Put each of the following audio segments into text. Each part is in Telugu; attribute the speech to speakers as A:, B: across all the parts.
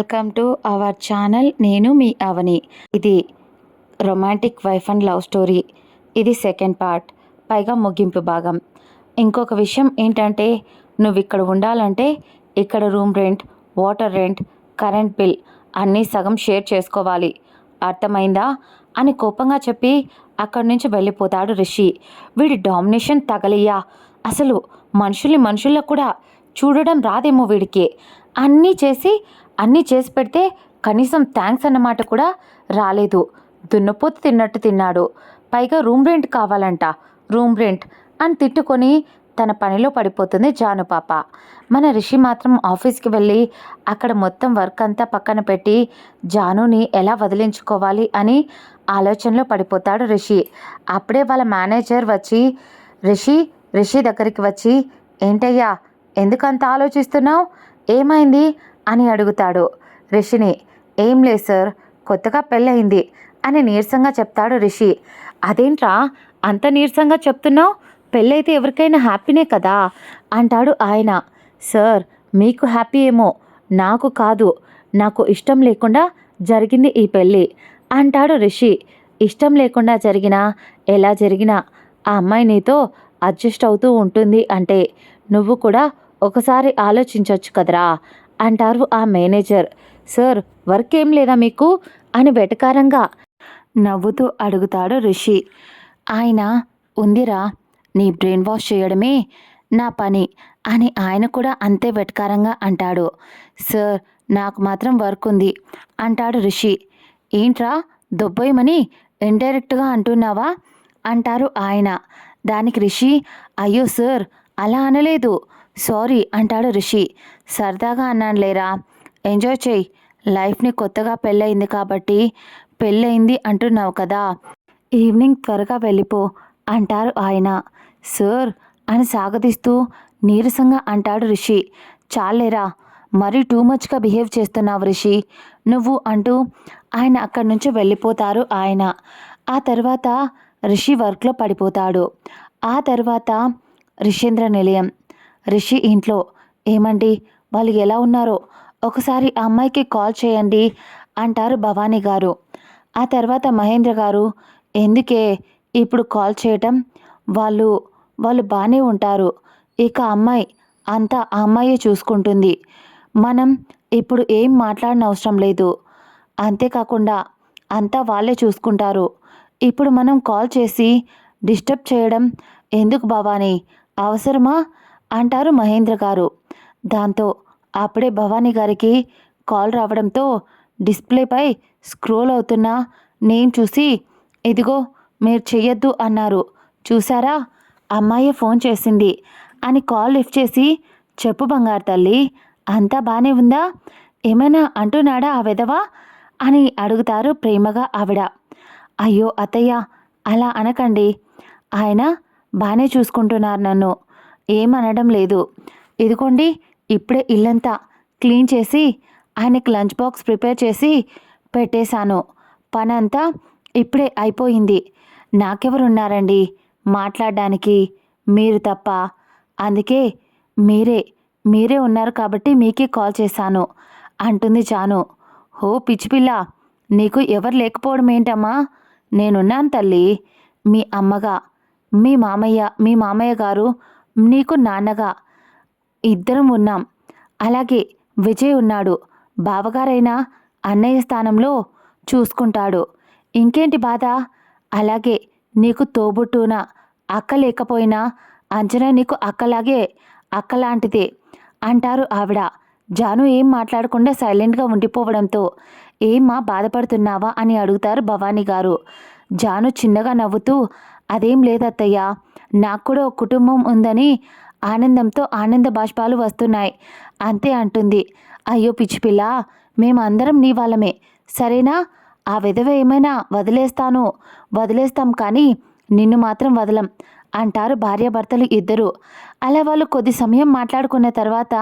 A: Welcome to our channel. నేను మీ అవని. ఇది romantic wife and love story. ఇది సెకండ్ పార్ట్, పైగా ముగింపు భాగం. ఇంకొక విషయం ఏంటంటే, నువ్వు ఇక్కడ ఉండాలంటే ఇక్కడ room rent, water rent, current bill అన్నీ సగం షేర్ చేసుకోవాలి, అర్థమైందా అని కోపంగా చెప్పి అక్కడి నుంచి వెళ్ళిపోతాడు రిషి. వీడి డామినేషన్ తగలయ్యా. అసలు మనుషుల్లో కూడా చూడడం రాదేమో వీడికి. అన్నీ చేసి పెడితే కనీసం థ్యాంక్స్ అన్నమాట కూడా రాలేదు. దున్నపోతు తిన్నట్టు తిన్నాడు. పైగా రూమ్ రెంట్ కావాలంట. రూమ్ రెంట్ అని తిట్టుకొని తన పనిలో పడిపోతుంది జాను పాప. మన రిషి మాత్రం ఆఫీస్కి వెళ్ళి అక్కడ మొత్తం వర్క్ అంతా పక్కన పెట్టి జానుని ఎలా వదిలించుకోవాలి అని ఆలోచనలో పడిపోతాడు రిషి. అప్పుడే వాళ్ళ మేనేజర్ వచ్చి రిషి దగ్గరికి వచ్చి, ఏంటయ్యా ఎందుకంత ఆలోచిస్తున్నావు, ఏమైంది అని అడుగుతాడు రిషిని. ఏం లేదు సార్, కొత్తగా పెళ్ళయింది అని నీరసంగా చెప్తాడు రిషి. అదేంట్రా అంత నీరసంగా చెప్తున్నావు, పెళ్ళైతే ఎవరికైనా హ్యాపీనే కదా అంటాడు ఆయన. సార్ మీకు హ్యాపీ ఏమో, నాకు కాదు, నాకు ఇష్టం లేకుండా జరిగింది ఈ పెళ్ళి అంటాడు రిషి. ఇష్టం లేకుండా జరిగినా ఎలా జరిగినా ఆ అమ్మాయి నీతో అడ్జస్ట్ అవుతూ ఉంటుంది అంటే నువ్వు కూడా ఒకసారి ఆలోచించవచ్చు కదరా అంటారు ఆ మేనేజర్. సార్ వర్క్ ఏం లేదా మీకు అని వెటకారంగా నవ్వుతూ అడుగుతాడు రిషి. ఆయన, ఉందిరా, నీ బ్రెయిన్ వాష్ చేయడమే నా పని అని ఆయన కూడా అంతే వెటకారంగా అంటాడు. సార్ నాకు మాత్రం వర్క్ ఉంది అంటాడు రిషి. ఏంట్రా దొబ్బోయమని ఇండైరెక్ట్గా అంటున్నావా అంటారు ఆయన. దానికి రిషి, అయ్యో సార్ అలా అనలేదు, సారీ అంటాడు రిషి. సరదాగా అన్నానులేరా, ఎంజాయ్ చేయి, లైఫ్ని కొత్తగా పెళ్ళయింది కాబట్టి పెళ్ళయింది అంటున్నావు కదా, ఈవినింగ్ త్వరగా వెళ్ళిపో అంటారు ఆయన. సార్ అని సాగదీస్తూ నీరసంగా అంటాడు రిషి. చాలేరా, మరీ టూ మచ్గా బిహేవ్ చేస్తున్నావు రిషి నువ్వు అంటూ ఆయన అక్కడి నుంచి వెళ్ళిపోతారు ఆయన. ఆ తర్వాత రిషి వర్క్లో పడిపోతాడు. ఆ తర్వాత రిషేంద్ర నిలయం. రిషి ఇంట్లో, ఏమండి వాళ్ళు ఎలా ఉన్నారో ఒకసారి ఆ అమ్మాయికి కాల్ చేయండి అంటారు భవానీ గారు. ఆ తర్వాత మహేంద్ర గారు, ఎందుకే ఇప్పుడు కాల్ చేయటం, వాళ్ళు బాగానే ఉంటారు, ఇక అమ్మాయి అంతా ఆ అమ్మాయే చూసుకుంటుంది, మనం ఇప్పుడు ఏం మాట్లాడిన అవసరం లేదు, అంతేకాకుండా అంతా వాళ్ళే చూసుకుంటారు, ఇప్పుడు మనం కాల్ చేసి డిస్టర్బ్ చేయడం ఎందుకు భవానీ, అవసరమా అంటారు మహేంద్ర గారు. దాంతో అప్పుడే భవానీ గారికి కాల్ రావడంతో డిస్ప్లేపై స్క్రోల్ అవుతున్న నేమ్ చూసి, ఇదిగో మీరు చెయ్యొద్దు అన్నారు చూసారా, అమ్మాయి ఫోన్ చేసింది అని కాల్ లిఫ్ట్ చేసి, చెప్పు బంగారు తల్లి, అంతా బాగానే ఉందా, ఏమైనా అంటున్నాడా ఆ వెధవా అని అడుగుతారు ప్రేమగా ఆవిడ. అయ్యో అత్తయ్య అలా అనకండి, ఆయన బాగానే చూసుకుంటున్నారు నన్ను, ఏమనడం లేదు, ఇదిగోండి ఇప్పుడే ఇల్లంతా క్లీన్ చేసి ఆయనకి లంచ్ బాక్స్ ప్రిపేర్ చేసి పెట్టేశాను, పనంతా ఇప్పుడే అయిపోయింది, నాకెవరున్నారండి మాట్లాడడానికి, మీరు తప్ప, అందుకే మీరే ఉన్నారు కాబట్టి మీకే కాల్ చేశాను అంటుంది జాను. హో పిచ్చిపిల్ల, నీకు ఎవరు లేకపోవడం ఏంటమ్మా, నేనున్నాను తల్లి, మీ అమ్మగా, మీ మామయ్య గారు నీకు నాన్నగా ఇద్దరం ఉన్నాం, అలాగే విజయ్ ఉన్నాడు, బావగారైనా అన్నయ్య స్థానంలో చూసుకుంటాడు, ఇంకేంటి బాధ, అలాగే నీకు తోబుట్టున అక్క లేకపోయినా అంజన నీకు అక్కలాంటిదే అంటారు ఆవిడ. జాను ఏం మాట్లాడకుండా సైలెంట్గా ఉండిపోవడంతో, ఏమ్మా బాధపడుతున్నావా అని అడుగుతారు భవానీ గారు. జాను చిన్నగా నవ్వుతూ, అదేం లేదత్తయ్య, నాకు కూడా ఒక కుటుంబం ఉందని ఆనందంతో ఆనంద బాష్పాలు వస్తున్నాయి అంతే అంటుంది. అయ్యో పిచ్చిపిల్ల, మేమందరం నీ వాళ్ళమే సరేనా, ఆ విధవ ఏమైనా వదిలేస్తాం కానీ నిన్ను మాత్రం వదలం అంటారు భార్యాభర్తలు ఇద్దరు. అలా వాళ్ళు కొద్ది సమయం మాట్లాడుకున్న తర్వాత,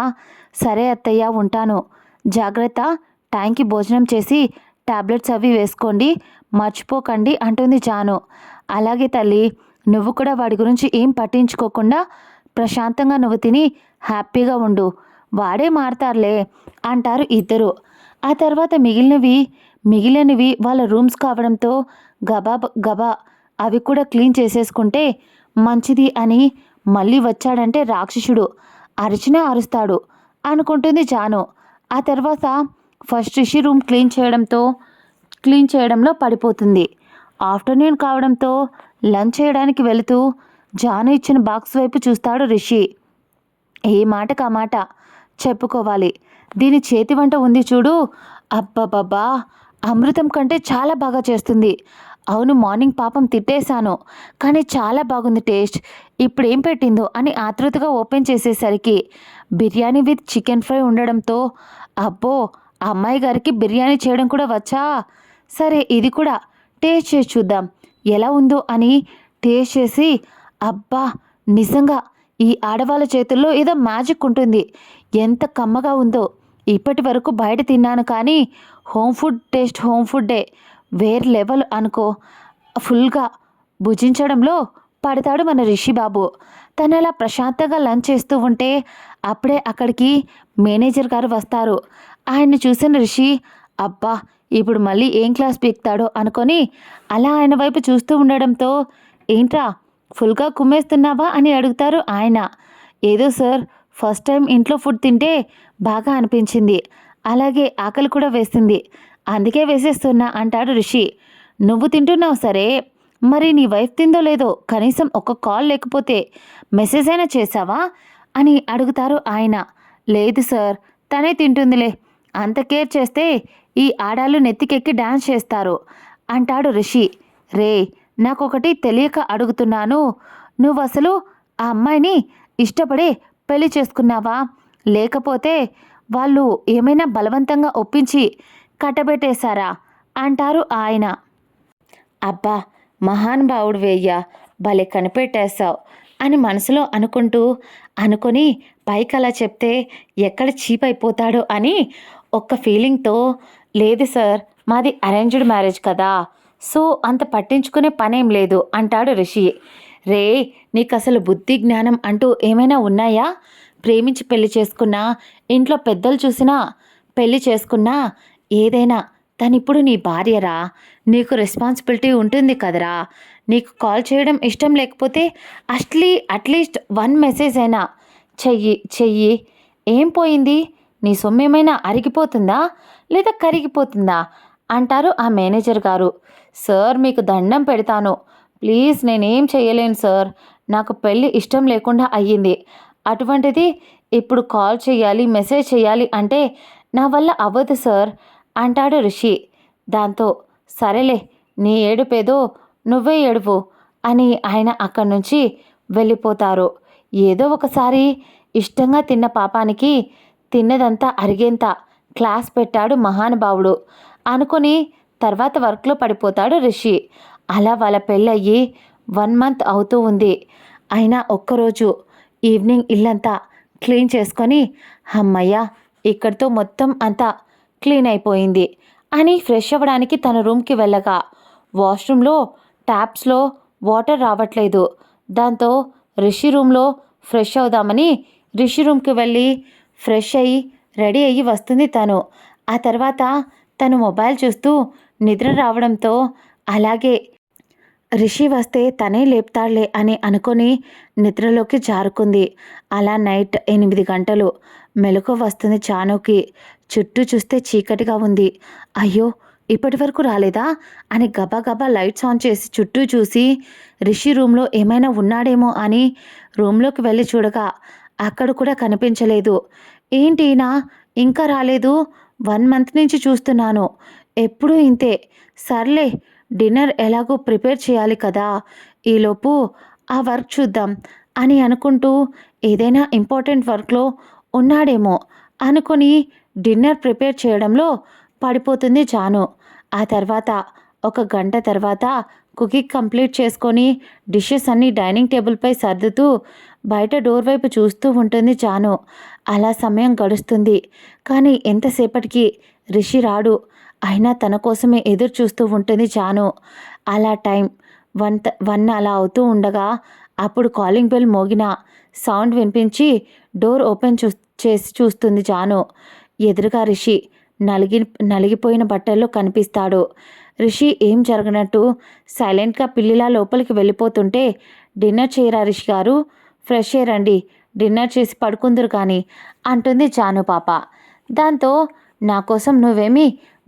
A: సరే అత్తయ్య ఉంటాను, జాగ్రత్త, టైంకి భోజనం చేసి టాబ్లెట్స్ అవి వేసుకోండి, మర్చిపోకండి అంటుంది జాను. అలాగే తల్లి, నువ్వు కూడా వాడి గురించి ఏం పట్టించుకోకుండా ప్రశాంతంగా నువ్వు తిని హ్యాపీగా ఉండు, వాడే మారతారులే అంటారు ఇద్దరు. ఆ తర్వాత మిగిలినవి వాళ్ళ రూమ్స్ కావడంతో గబా గబా అవి కూడా క్లీన్ చేసేసుకుంటే మంచిది అని మళ్ళీ వచ్చాడంటే రాక్షసుడు అరిచినా అరుస్తాడు అనుకుంటుంది జాను. ఆ తర్వాత ఫస్ట్ రిషి రూమ్ క్లీన్ చేయడంలో పడిపోతుంది. ఆఫ్టర్నూన్ కావడంతో లంచ్ చేయడానికి వెళుతూ జాను ఇచ్చిన బాక్స్ వైపు చూస్తాడు రిషి. ఏ మాటకు ఆ మాట చెప్పుకోవాలి. దీని చేతి వంట ఉంది చూడు, అబ్బబ్బబ్బా, అమృతం కంటే చాలా బాగా చేస్తుంది. అవును, మార్నింగ్ పాపం తిట్టేశాను, కానీ చాలా బాగుంది టేస్ట్. ఇప్పుడు ఏం పెట్టిందో అని ఆతృతగా ఓపెన్ చేసేసరికి బిర్యానీ విత్ చికెన్ ఫ్రై ఉండడంతో, అబ్బో, అమ్మాయి గారికి బిర్యానీ చేయడం కూడా వచ్చా? సరే, ఇది కూడా టేస్ట్ చేసి చూద్దాం ఎలా ఉందో అని టేస్ట్ చేసి, అబ్బా, నిజంగా ఈ ఆడవాళ్ళ చేతుల్లో ఏదో మ్యాజిక్ ఉంటుంది. ఎంత కమ్మగా ఉందో. ఇప్పటి వరకు బయట తిన్నాను కానీ హోమ్ ఫుడ్ టేస్ట్ హోమ్ ఫుడ్డే, వేరే లెవెల్ అనుకో. ఫుల్గా భుజించడంలో పడతాడు మన రిషి బాబు. తను అలా ప్రశాంతంగా లంచ్ చేస్తూ ఉంటే అప్పుడే అక్కడికి మేనేజర్ గారు వస్తారు. ఆయన్ని చూసిన రిషి, అబ్బా, ఇప్పుడు మళ్ళీ ఏం క్లాస్ పీక్తాడో అనుకొని అలా ఆయన వైపు చూస్తూ ఉండడంతో, ఏంట్రా ఫుల్గా కుమ్మేస్తున్నావా అని అడుగుతారు ఆయన. ఏదో సార్, ఫస్ట్ టైం ఇంట్లో ఫుడ్ తింటే బాగా అనిపించింది, అలాగే ఆకలి కూడా వేసింది, అందుకే వేసేస్తున్నా అంటాడు రిషి. నువ్వు తింటున్నావు సరే, మరి నీ వైఫ్ తిందో లేదో కనీసం ఒక కాల్ లేకపోతే మెసేజ్ అయినా చేశావా అని అడుగుతారు ఆయన. లేదు సార్, తనే తింటుందిలే, అంత కేర్ చేస్తే ఈ ఆడాళ్ళు నెత్తికెక్కి డాన్స్ చేస్తారు అంటాడు రిషి. రే, నాకొకటి తెలియక అడుగుతున్నాను, నువ్వు అసలు ఆ అమ్మాయిని ఇష్టపడే పెళ్లి చేసుకున్నావా, లేకపోతే వాళ్ళు ఏమైనా బలవంతంగా ఒప్పించి కట్టబెట్టేశారా అంటారు ఆయన. అబ్బా, మహానుభావుడు వేయ్యా, భలే కనిపెట్టేశావు అని మనసులో అనుకొని పైకి అలా చెప్తే ఎక్కడ చీప్ అయిపోతాడో అని ఒక్క ఫీలింగ్తో, లేదు సార్, మాది అరేంజ్డ్ మ్యారేజ్ కదా, సో అంత పట్టించుకునే పనేం లేదు అంటాడు రిషి. రే, నీకు అసలు బుద్ధి జ్ఞానం అంటూ ఏమైనా ఉన్నాయా? ప్రేమించి పెళ్లి చేసుకున్నా, ఇంట్లో పెద్దలు చూసినా పెళ్లి చేసుకున్నా, ఏదైనా తనిప్పుడు నీ భార్యరా, నీకు రెస్పాన్సిబిలిటీ ఉంటుంది కదరా. నీకు కాల్ చేయడం ఇష్టం లేకపోతే అట్లీస్ట్ 1 మెసేజ్ అయినా చెయ్యి. ఏం పోయింది? నీ సొమ్మేమైనా అరిగిపోతుందా లేదా కరిగిపోతుందా అంటారు ఆ మేనేజర్ గారు. సార్, మీకు దండం పెడతాను, ప్లీజ్, నేనేం చేయలేను సార్, నాకు పెళ్ళి ఇష్టం లేకుండా అయ్యింది, అటువంటిది ఇప్పుడు కాల్ చేయాలి, మెసేజ్ చేయాలి అంటే నా వల్ల అవ్వదు సార్ అంటాడు రిషి. దాంతో సరేలే, నీ ఏడుపేదో నువ్వే ఏడుపు అని ఆయన అక్కడి నుంచి వెళ్ళిపోతారు. ఏదో ఒకసారి ఇష్టంగా తిన్న పాపానికి తిన్నదంతా అరిగేంత క్లాస్ పెట్టాడు మహానుభావుడు అనుకుని తర్వాత వర్క్లో పడిపోతాడు రిషి. అలా వాళ్ళ పెళ్ళయ్యి 1 మంత్ అవుతూ ఉంది. అయినా ఒక్కరోజు ఈవినింగ్ ఇల్లంతా క్లీన్ చేసుకొని, అమ్మయ్య, ఇక్కడితో మొత్తం అంతా క్లీన్ అయిపోయింది అని ఫ్రెష్ అవ్వడానికి తన రూమ్కి వెళ్ళగా వాష్రూమ్లో ట్యాప్స్లో వాటర్ రావట్లేదు. దాంతో రిషి రూమ్లో ఫ్రెష్ అవుదామని రిషి రూమ్కి వెళ్ళి ఫ్రెష్ అయ్యి రెడీ అయ్యి వస్తుంది తను. ఆ తర్వాత తను మొబైల్ చూస్తూ నిద్ర రావడంతో, అలాగే రిషి వస్తే తనే లేపుతాడులే అని అనుకొని నిద్రలోకి జారుకుంది. అలా నైట్ 8 గంటలు మెలకువ వస్తుంది జానుకి. చుట్టూ చూస్తే చీకటిగా ఉంది. అయ్యో, ఇప్పటి వరకు రాలేదా అని గబగబా లైట్స్ ఆన్ చేసి చుట్టూ చూసి రిషి రూమ్లో ఏమైనా ఉన్నాడేమో అని రూమ్లోకి వెళ్ళి చూడగా అక్కడ కూడా కనిపించలేదు. ఏంటినా ఇంకా రాలేదు, 1 మంత్ నుంచి చూస్తున్నాను, ఎప్పుడూ ఇంతే, సర్లే, డిన్నర్ ఎలాగో ప్రిపేర్ చేయాలి కదా, ఈలోపు ఆ వర్క్ చూద్దాం అని అనుకుంటూ ఏదైనా ఇంపార్టెంట్ వర్క్లో ఉన్నాడేమో అనుకుని డిన్నర్ ప్రిపేర్ చేయడంలో పడిపోతుంది జాను. ఆ తర్వాత 1 గంట తర్వాత కుకింగ్ కంప్లీట్ చేసుకొని డిషెస్ అన్నీ డైనింగ్ టేబుల్పై సర్దుతూ బయట డోర్ వైపు చూస్తూ ఉంటుంది జాను. అలా సమయం గడుస్తుంది కానీ ఎంతసేపటికి రిషి రాడు. అయినా తన కోసమే ఎదురు చూస్తూ ఉంటుంది జాను. అలా టైం 1 అలా అవుతూ ఉండగా అప్పుడు కాలింగ్ బెల్ మోగిన సౌండ్ వినిపించి డోర్ ఓపెన్ చేసి చూస్తుంది జాను. ఎదురుగా రిషి నలిగి నలిగిపోయిన బట్టల్లో కనిపిస్తాడు. రిషి ఏం జరగనట్టు సైలెంట్గా పిల్లిలా లోపలికి వెళ్ళిపోతుంటే, డిన్నర్ చేయరా రిషి గారు, ఫ్రెష్ అయ్యారండి, డిన్నర్ చేసి పడుకుందరు కానీ అంటుంది జాను పాప. దాంతో నా కోసం నువ్వేమీ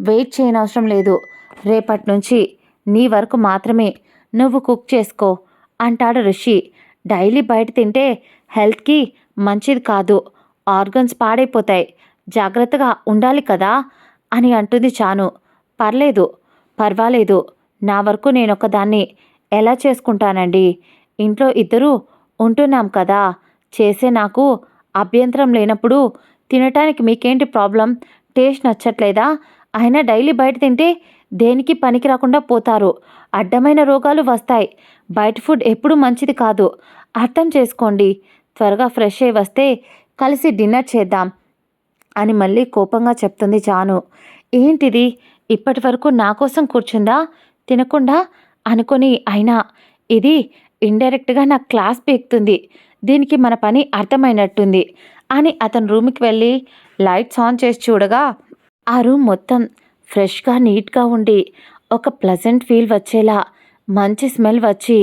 A: వెయిట్ చేయనవసరం లేదు, రేపటి నుంచి నీ వరకు మాత్రమే నువ్వు కుక్ చేసుకో అంటాడు రిషి. డైలీ బయట తింటే హెల్త్కి మంచిది కాదు, ఆర్గన్స్ పాడైపోతాయి, జాగ్రత్తగా ఉండాలి కదా అని అంటుంది జాను. పర్వాలేదు, నా వరకు నేనొక్కదాన్ని ఎలా చేసుకుంటానండి, ఇంట్లో ఇద్దరూ ఉంటున్నాం కదా, చేసే నాకు అభ్యంతరం లేనప్పుడు తినటానికి మీకేంటి ప్రాబ్లం, టేస్ట్ నచ్చట్లేదా, అయినా డైలీ బయట తింటే దేనికి పనికి రాకుండా పోతారు, అడ్డమైన రోగాలు వస్తాయి, బయట ఫుడ్ ఎప్పుడూ మంచిది కాదు, అర్థం చేసుకోండి, త్వరగా ఫ్రెష్ అయ్యి వస్తే కలిసి డిన్నర్ చేద్దాం అని మళ్ళీ కోపంగా చెప్తుంది జాను. ఏంటిది, ఇప్పటి వరకు నా కోసం కూర్చుందా తినకుండా అనుకొని, అయినా ఇది ఇండైరెక్ట్గా నా క్లాస్ పీకుతుంది, దీనికి మన పని అర్థమైనట్టుంది అని అతని రూమ్కి వెళ్ళి లైట్స్ ఆన్ చేసి చూడగా ఆ రూమ్ మొత్తం ఫ్రెష్గా నీట్గా ఉండి ఒక ప్లెజెంట్ ఫీల్ వచ్చేలా మంచి స్మెల్ వచ్చి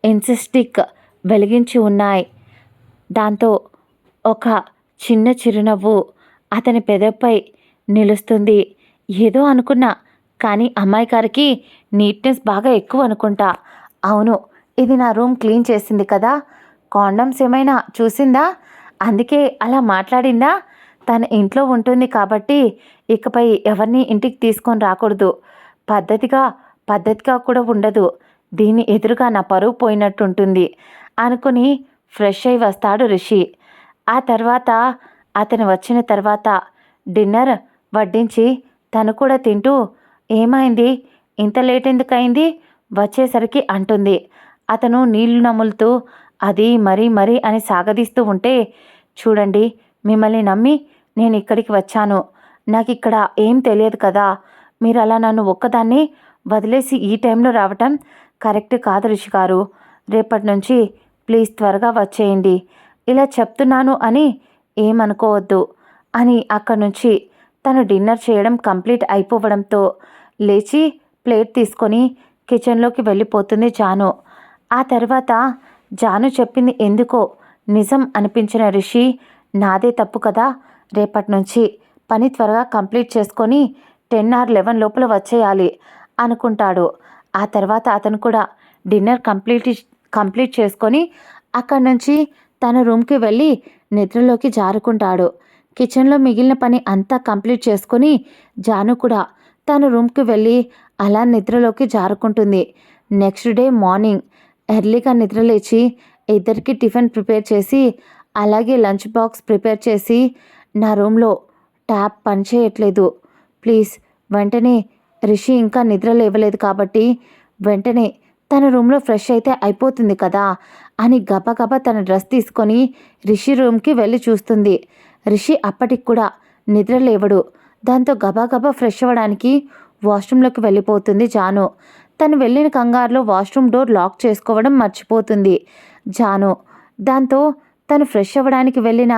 A: ఇన్సెస్టిక్ వెలిగించి ఉన్నాయి. దాంతో ఒక చిన్న చిరునవ్వు అతని పెదపై నిలుస్తుంది. ఏదో అనుకున్నా, కానీ అమ్మాయి గారికి నీట్నెస్ బాగా ఎక్కువ అనుకుంటా. అవును, ఇది నా రూమ్ క్లీన్ చేసింది కదా, కాండమ్స్ ఏమైనా చూసిందా, అందుకే అలా మాట్లాడిందా, తన ఇంట్లో ఉంటుంది కాబట్టి ఇకపై ఎవరిని ఇంటికి తీసుకొని రాకూడదు, పద్ధతిగా కూడా ఉండదు, దీని ఎదురుగా నా పరువు పోయినట్టుంటుంది అనుకుని ఫ్రెష్ అయి వస్తాడు రిషి. ఆ తర్వాత అతను వచ్చిన తర్వాత డిన్నర్ వడ్డించి తను కూడా తింటూ, ఏమైంది, ఇంత లేట్ ఎందుకు అయింది వచ్చేసరికి అంటుంది. అతను నీళ్లు నములుతూ అది మరీ అని సాగదీస్తూ ఉంటే, చూడండి, మిమ్మల్ని నమ్మి నేను ఇక్కడికి వచ్చాను, నాకు ఇక్కడ ఏం తెలియదు కదా, మీరు అలా నన్ను ఒక్కదాన్ని వదిలేసి ఈ టైంలో రావటం కరెక్ట్ కాదు రిషి గారు, రేపటి నుంచి ప్లీజ్ త్వరగా వచ్చేయండి, ఇలా చెప్తున్నాను అని ఏమనుకోవద్దు అని అక్కడి నుంచి తను డిన్నర్ చేయడం కంప్లీట్ అయిపోవడంతో లేచి ప్లేట్ తీసుకొని కిచెన్లోకి వెళ్ళిపోతుంది జాను. ఆ తర్వాత జాను చెప్పింది ఎందుకో నిజం అనిపించిన రిషి, నాదే తప్పు కదా, రేపటి నుంచి పని త్వరగా కంప్లీట్ చేసుకొని 10 or 11 లోపల వచ్చేయాలి అనుకుంటాడు. ఆ తర్వాత అతను కూడా డిన్నర్ కంప్లీట్ చేసుకొని అక్కడి నుంచి తన రూమ్కి వెళ్ళి నిద్రలోకి జారుకుంటాడు. కిచెన్లో మిగిలిన పని అంతా కంప్లీట్ చేసుకొని జాను కూడా తన రూమ్కి వెళ్ళి అలా నిద్రలోకి జారుకుంటుంది. నెక్స్ట్ డే మార్నింగ్ ఎర్లీగా నిద్రలేచి ఇద్దరికి టిఫిన్ ప్రిపేర్ చేసి అలాగే లంచ్ బాక్స్ ప్రిపేర్ చేసి, నా రూమ్లో ట్యాప్ పనిచేయట్లేదు, ప్లీజ్ వెంటనే రిషి ఇంకా నిద్ర లేవలేదు కాబట్టి వెంటనే తన రూమ్లో ఫ్రెష్ అయితే అయిపోతుంది కదా అని గబగబా తన డ్రెస్ తీసుకొని రిషి రూమ్కి వెళ్ళి చూస్తుంది. రిషి అప్పటికి కూడా నిద్ర లేవడు. దాంతో గబగబా ఫ్రెష్ అవ్వడానికి వాష్రూమ్లోకి వెళ్ళిపోతుంది జాను. తను వెళ్ళిన కంగారులో వాష్రూమ్ డోర్ లాక్ చేసుకోవడం మర్చిపోతుంది జాను. దాంతో తను ఫ్రెష్ అవ్వడానికి వెళ్ళిన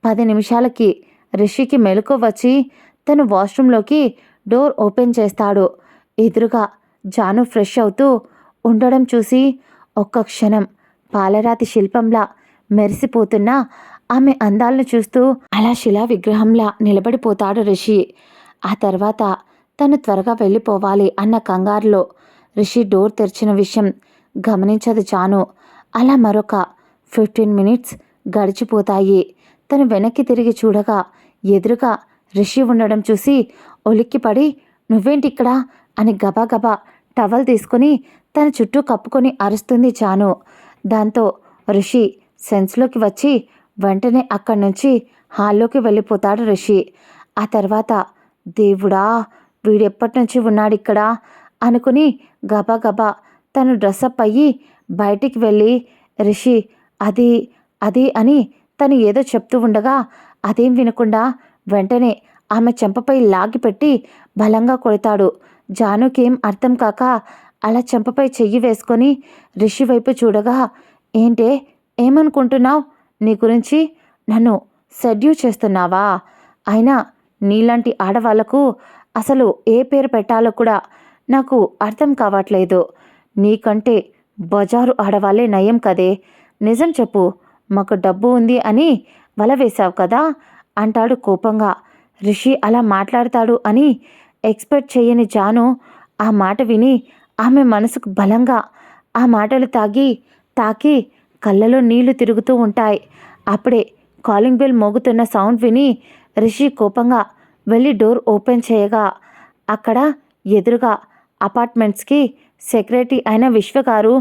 A: 10 నిమిషాలకి రిషికి మెలకువ వచ్చి తను వాష్రూమ్లోకి డోర్ ఓపెన్ చేస్తాడు. ఎదురుగా జాను ఫ్రెష్ అవుతూ ఉండడం చూసి ఒక్క క్షణం పాలరాతి శిల్పంలా మెరిసిపోతున్న ఆమె అందాలను చూస్తూ అలా శిలా విగ్రహంలా నిలబడిపోతాడు రిషి. ఆ తర్వాత తను త్వరగా వెళ్ళిపోవాలి అన్న కంగారులో రిషి డోర్ తెరిచిన విషయం గమనించదు జాను. అలా మరొక 15 మినిట్స్ గడిచిపోతాయి. తను వెనక్కి తిరిగి చూడగా ఎదురుగా రిషి ఉండడం చూసి ఉలిక్కిపడి, నువ్వేంటి ఇక్కడ అని గబాగబా టవల్ తీసుకొని తన చుట్టూ కప్పుకొని అరుస్తుంది జాను. దాంతో రిషి సెన్స్లోకి వచ్చి వెంటనే అక్కడి నుంచి హాల్లోకి వెళ్ళిపోతాడు రిషి. ఆ తర్వాత దేవుడా, వీడెప్పటి నుంచి ఉన్నాడిక్కడ అనుకుని గబాగబా తను డ్రెస్అప్ అయ్యి బయటికి వెళ్ళి రిషి అది అని తను ఏదో చెప్తూ ఉండగా అదేం వినకుండా వెంటనే ఆమె చెంపపై లాగిపెట్టి బలంగా కొడతాడు. జానుకేం అర్థం కాక అలా చెంపపై చెయ్యి వేసుకొని రిషి వైపు చూడగా, ఏంటే, ఏమనుకుంటున్నావు, నీ గురించి నన్ను సెడ్యూస్ చేస్తున్నావా, అయినా నీలాంటి ఆడవాళ్లకు అసలు ఏ పేరు పెట్టాలో కూడా నాకు అర్థం కావట్లేదు. నీకంటే బజారు ఆడవాళ్ళే నయం కదే. నిజం చెప్పు, మాకు డబ్బు ఉంది అని వల వేశావు కదా అంటాడు కోపంగా. రిషి అలా మాట్లాడతాడు అని ఎక్స్పెక్ట్ చేయని జాను ఆ మాట విని ఆమె మనసుకు బలంగా ఆ మాటలు తాకి కళ్ళలో నీళ్లు తిరుగుతూ ఉంటాయి. అప్పుడే కాలింగ్ బెల్ మోగుతున్న సౌండ్ విని రిషి కోపంగా వెళ్ళి డోర్ ఓపెన్ చేయగా అక్కడ ఎదురుగా అపార్ట్మెంట్స్కి సెక్రటరీ అయిన విశ్వగారు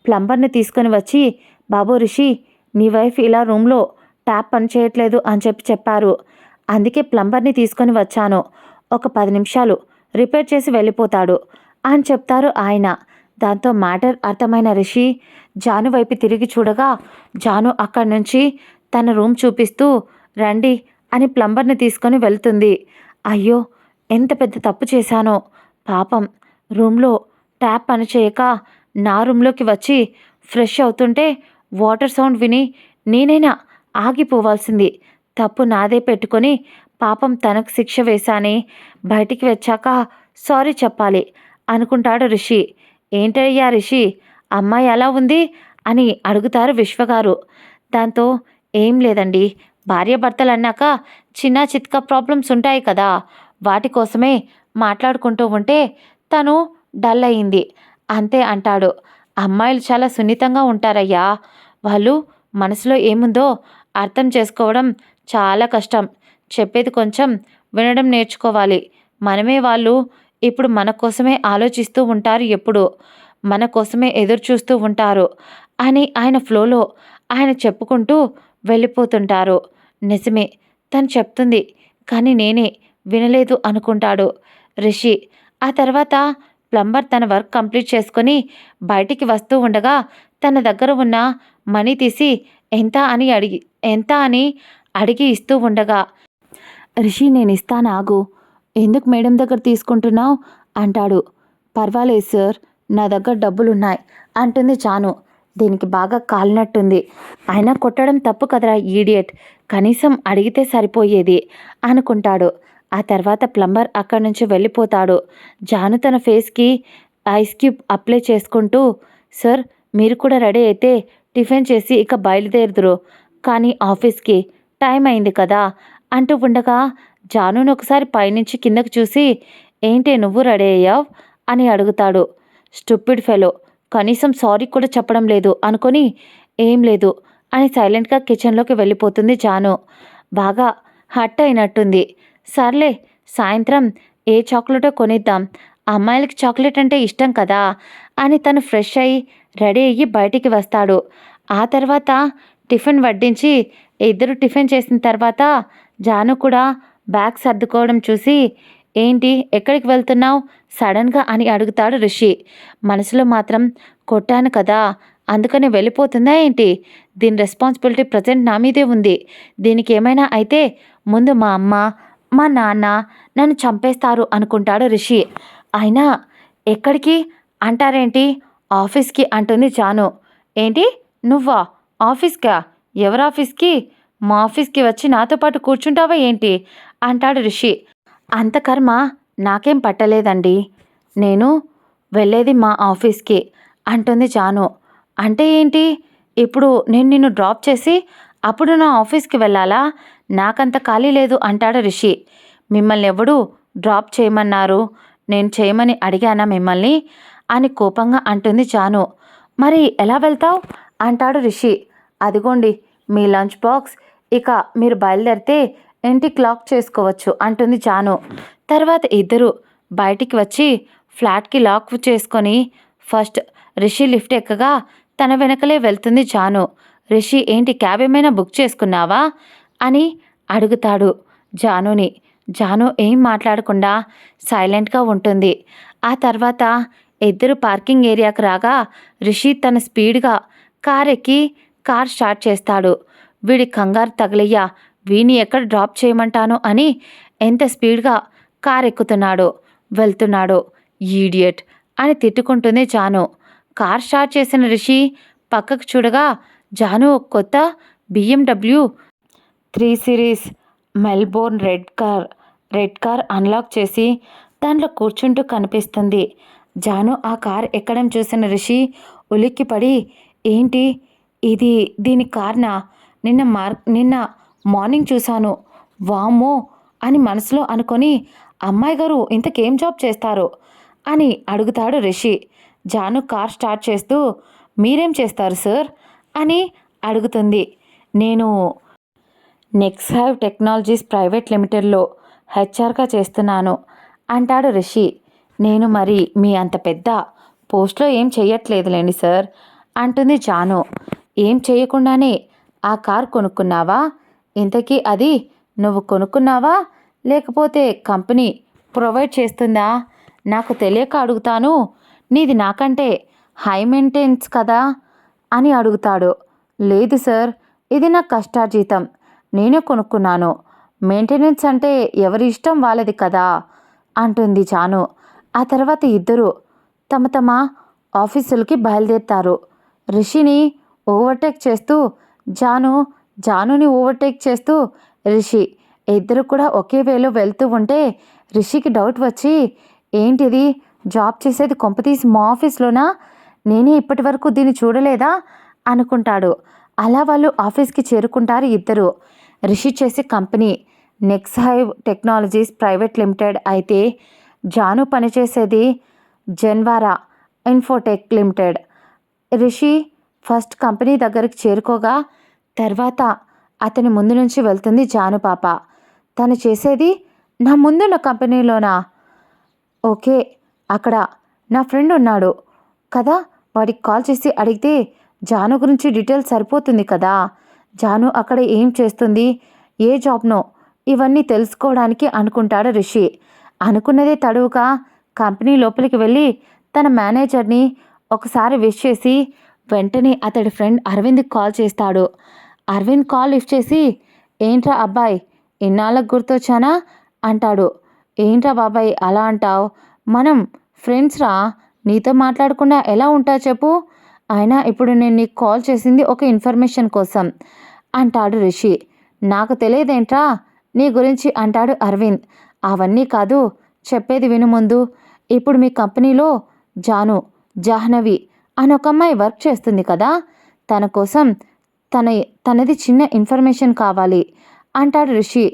A: ప్లంబర్ని తీసుకొని వచ్చి, బాబు రిషి, నీ వైఫ్ ఇలా రూమ్లో ట్యాప్ పని చేయట్లేదు అని చెప్పారు. అందుకే ప్లంబర్ని తీసుకొని వచ్చాను. ఒక 10 నిమిషాలు రిపేర్ చేసి వెళ్ళిపోతాడు అని చెప్తారు ఆయన. దాంతో మ్యాటర్ అర్థమైన రిషి జాను వైపు తిరిగి చూడగా జాను అక్కడి నుంచి తన రూమ్ చూపిస్తూ రండి అని ప్లంబర్ని తీసుకొని వెళ్తుంది. అయ్యో, ఎంత పెద్ద తప్పు చేశానో. పాపం రూమ్లో ట్యాప్ పనిచేయక నా రూమ్లోకి వచ్చి ఫ్రెష్ అవుతుంటే వాటర్ సౌండ్ విని నేనైనా ఆగిపోవాల్సింది. తప్పు నాదే పెట్టుకొని పాపం తనకు శిక్ష వేశానే. బయటికి వచ్చాక సారీ చెప్పాలి అనుకుంటాడు రిషి. ఏంటయ్యా రిషి, అమ్మాయి ఎలా ఉంది అని అడుగుతారు విశ్వగారు. దాంతో ఏం లేదండి, భార్యాభర్తలు అన్నాక చిన్న చిత్క ప్రాబ్లమ్స్ ఉంటాయి కదా, వాటి కోసమే మాట్లాడుకుంటూ ఉంటే తను డల్ అయింది అంతే అంటాడు. అమ్మాయిలు చాలా సున్నితంగా ఉంటారయ్యా. వాళ్ళు మనసులో ఏముందో అర్థం చేసుకోవడం చాలా కష్టం. చెప్పేది కొంచెం వినడం నేర్చుకోవాలి. వాళ్ళు ఇప్పుడు మన కోసమే ఆలోచిస్తూ ఉంటారు, ఎప్పుడు మన కోసమే ఎదురు చూస్తూ ఉంటారు అని ఆయన ఫ్లోలో ఆయన చెప్పుకుంటూ వెళ్ళిపోతుంటారు. నిజమే, తను చెప్తుంది కానీ నేనే వినలేదు అనుకుంటాడు రిషి. ఆ తర్వాత ప్లంబర్ తన వర్క్ కంప్లీట్ చేసుకొని బయటికి వస్తూ ఉండగా తన దగ్గర ఉన్న మనీ తీసి ఎంత అని అడిగి ఇస్తూ ఉండగా, రిషి నేను ఇస్తాను ఆగు, ఎందుకు మేడం దగ్గర తీసుకుంటున్నావు అంటాడు. పర్వాలేదు సార్, నా దగ్గర డబ్బులున్నాయి అంటుంది జాను. దీనికి బాగా కాలినట్టుంది. అయినా కొట్టడం తప్పు కదరా ఈడియట్, కనీసం అడిగితే సరిపోయేది అనుకుంటాడు. ఆ తర్వాత ప్లంబర్ అక్కడి నుంచి వెళ్ళిపోతాడు. జాను తన ఫేస్కి ఐస్ క్యూబ్ అప్లై చేసుకుంటూ, సార్ మీరు కూడా రెడీ అయితే టిఫిన్ చేసి ఇక బయలుదేరుదురు కానీ ఆఫీస్కి టైం అయింది కదా అంటూ ఉండగా జానును ఒకసారి పైనుంచి కిందకు చూసి, ఏంటి నువ్వు రెడీ అయ్యావు అని అడుగుతాడు. స్టూపిడ్ ఫెలో, కనీసం సారీ కూడా చెప్పడం లేదు అనుకొని ఏం లేదు అని సైలెంట్గా కిచెన్లోకి వెళ్ళిపోతుంది జాను. బాగా హట్ అయినట్టుంది. సర్లే, సాయంత్రం ఏ చాక్లెటో కొనిద్దాం, అమ్మాయిలకి చాక్లెట్ అంటే ఇష్టం కదా అని తను ఫ్రెష్ అయ్యి రెడీ అయ్యి బయటికి వస్తాడు. ఆ తర్వాత టిఫిన్ వడ్డించి ఇద్దరు టిఫిన్ చేసిన తర్వాత జాను కూడా బ్యాగ్ సర్దుకోవడం చూసి, ఏంటి ఎక్కడికి వెళ్తున్నావు సడన్గా అని అడుగుతాడు రిషి. మనసులో మాత్రం కొట్టాను కదా అందుకని వెళ్ళిపోతుందా ఏంటి, దీని రెస్పాన్సిబిలిటీ ప్రజెంట్ నా మీదే ఉంది, దీనికి ఏమైనా అయితే ముందు మా అమ్మ మా నాన్న నన్ను చంపేస్తారు అనుకుంటాడు రిషి. అయినా ఎక్కడికి అంటారేంటి, ఆఫీస్కి అంటుంది జాను. ఏంటి నువ్వా ఆఫీస్కా, ఎవరు ఆఫీస్కి, మా ఆఫీస్కి వచ్చి నాతో పాటు కూర్చుంటావా ఏంటి అంటాడు రిషి. అంత కర్మ నాకేం పట్టలేదండి, నేను వెళ్ళేది మా ఆఫీస్కి అంటుంది జాను. అంటే ఏంటి, ఇప్పుడు నేను నిన్ను డ్రాప్ చేసి అప్పుడు నా ఆఫీస్కి వెళ్ళాలా, నాకంత ఖాళీ లేదు అంటాడు రిషి. మిమ్మల్ని ఎవడు డ్రాప్ చేయమన్నారు, నేను చేయమని అడిగానా మిమ్మల్ని అని కోపంగా అంటుంది జాను. మరి ఎలా వెళ్తావు అంటాడు రిషి. అదిగోండి మీ లంచ్ బాక్స్, ఇక మీరు బయలుదేరితే ఇంటికి లాక్ చేసుకోవచ్చు అంటుంది జాను. తర్వాత ఇద్దరు బయటికి వచ్చి ఫ్లాట్కి లాక్ చేసుకొని ఫస్ట్ రిషి లిఫ్ట్ ఎక్కగా తన వెనకలే వెళ్తుంది జాను. రిషి ఏంటి క్యాబ్ ఏమైనా బుక్ చేసుకున్నావా అని అడుగుతాడు జానుని. జాను ఏం మాట్లాడకుండా సైలెంట్గా ఉంటుంది. ఆ తర్వాత ఇద్దరు పార్కింగ్ ఏరియాకు రాగా రిషి తన స్పీడ్గా కార్ ఎక్కి కార్ స్టార్ట్ చేస్తాడు. వీడి కంగారు తగిలయ్యా, వీని ఎక్కడ డ్రాప్ చేయమంటాను అని ఎంత స్పీడ్గా కార్ ఎక్కుతున్నాడో వెళ్తున్నాడో, ఈడియట్ అని తిట్టుకుంటుంది జాను. కార్ స్టార్ట్ చేసిన రిషి పక్కకు చూడగా జాను కొత్త BMW 3 series Melbourne red car red car unlock చేసి దాంట్లో కూర్చుంటూ కనిపిస్తుంది. జాను ఆ కార్ ఎక్కడం చూసిన రిషి ఉలిక్కిపడి, ఏంటి ఇది, దీని కార్నా? నిన్న మార్నింగ్ చూశాను. వామ్మో అని మనసులో అనుకొని, అమ్మాయి గారు ఇంతకేం జాబ్ చేస్తారు అని అడుగుతాడు రిషి. జాను కార్ స్టార్ట్ చేస్తూ, మీరేం చేస్తారు సార్ అని అడుగుతుంది. నేను నెక్సావ్ టెక్నాలజీస్ ప్రైవేట్ లిమిటెడ్లో హెచ్ఆర్గా చేస్తున్నాను అంటాడు రిషి. నేను మరి మీ అంత పెద్ద పోస్ట్లో ఏం చెయ్యట్లేదులేండి సార్ అంటుంది జాను. ఏం చేయకుండానే ఆ కార్ కొనుక్కున్నావా? ఇంతకీ అది నువ్వు కొనుక్కున్నావా లేకపోతే కంపెనీ ప్రొవైడ్ చేస్తుందా? నాకు తెలియక అడుగుతాను. నీది నాకంటే హై మెయింటెనెన్స్ కదా అని అడుగుతాడు. లేదు సార్, ఇది నా కష్టార్జితం, నేనే కొనుక్కున్నాను. మెయింటెనెన్స్ అంటే ఎవరి ఇష్టం వాళ్ళది కదా అంటుంది జాను. ఆ తర్వాత ఇద్దరు తమ తమ ఆఫీసులకి బయలుదేరుతారు. రిషిని ఓవర్టేక్ చేస్తూ జానుని ఓవర్టేక్ చేస్తూ రిషి ఇద్దరు కూడా ఒకే వేలో వెళ్తూ ఉంటే రిషికి డౌట్ వచ్చి, ఏంటిది, జాబ్ చేసేది కొంపతీసి మా ఆఫీస్లోనా? నేనే ఇప్పటి వరకు దీన్ని చూడలేదా అనుకుంటాడు. అలా వాళ్ళు ఆఫీస్కి చేరుకుంటారు ఇద్దరు. రిషి చేసే company Nexav technologies private limited అయితే జాను పనిచేసేది జెన్వారా infotech limited. Rishi first company దగ్గరికి చేరుకోగా తర్వాత అతని ముందు నుంచి వెళ్తుంది జాను పాప. తను చేసేది నా ముందున్న కంపెనీలోనా? ఓకే, అక్కడ నా ఫ్రెండ్ ఉన్నాడు కదా, వాడికి కాల్ చేసి అడిగితే జాను గురించి డీటెయిల్స్ సరిపోతుంది కదా. జాను అక్కడ ఏం చేస్తుంది, ఏ జాబ్నో, ఇవన్నీ తెలుసుకోవడానికి అనుకుంటాడు రిషి. అనుకున్నదే తడువుగా కంపెనీ లోపలికి వెళ్ళి తన మేనేజర్ని ఒకసారి విష్ చేసి వెంటనే అతడి ఫ్రెండ్ అరవింద్కి కాల్ చేస్తాడు. అరవింద్ కాల్ లిఫ్ట్ చేసి, ఏంట్రా అబ్బాయి, ఇన్నాళ్ళకు గుర్తొచ్చానా అంటాడు. ఏంట్రా బాబాయ్ అలా అంటావు, మనం ఫ్రెండ్స్ రా, నీతో మాట్లాడకుండా ఎలా ఉంటా చెప్పు. అయినా ఇప్పుడు నేను నీకు కాల్ చేసింది ఒక ఇన్ఫర్మేషన్ కోసం అంటాడు రిషి. నాకు తెలియదేంట్రా నీ గురించి అంటాడు అరవింద్. అవన్నీ కాదు, చెప్పేది విను ముందు. ఇప్పుడు మీ కంపెనీలో జాహ్నవి అని ఒక అమ్మాయి వర్క్ చేస్తుంది కదా, తన కోసం తనది చిన్న ఇన్ఫర్మేషన్ కావాలి అంటాడు రిషి.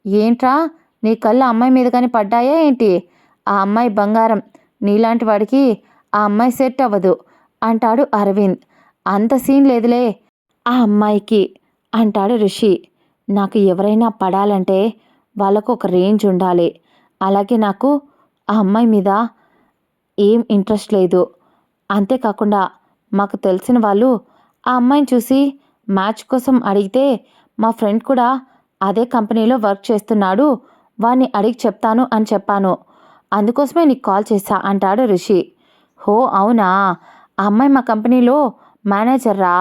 A: ఏంట్రా నీ కళ్ళు అమ్మాయి మీద కానీ పడ్డాయా ఏంటి? ఆ అమ్మాయి బంగారం, నీలాంటి వాడికి ఆ అమ్మాయి సెట్ అవ్వదు అంటాడు అరవింద్. అంత సీన్ లేదులే ఆ అమ్మాయికి అంటాడు రిషి. నాకు ఎవరైనా పడాలంటే వాళ్ళకు ఒక రేంజ్ ఉండాలి. అలాగే నాకు ఆ అమ్మాయి మీద ఏం ఇంట్రెస్ట్ లేదు. అంతేకాకుండా మాకు తెలిసిన వాళ్ళు ఆ అమ్మాయిని చూసి మ్యాచ్ కోసం అడిగితే మా ఫ్రెండ్ కూడా అదే కంపెనీలో వర్క్ చేస్తున్నాడు, వాడిని అడిగి చెప్తాను అని చెప్పాను. అందుకోసమే నీకు కాల్ చేశా అంటాడు రిషి. హో అవునా, ఆ అమ్మాయి మా కంపెనీలో మేనేజర్రా.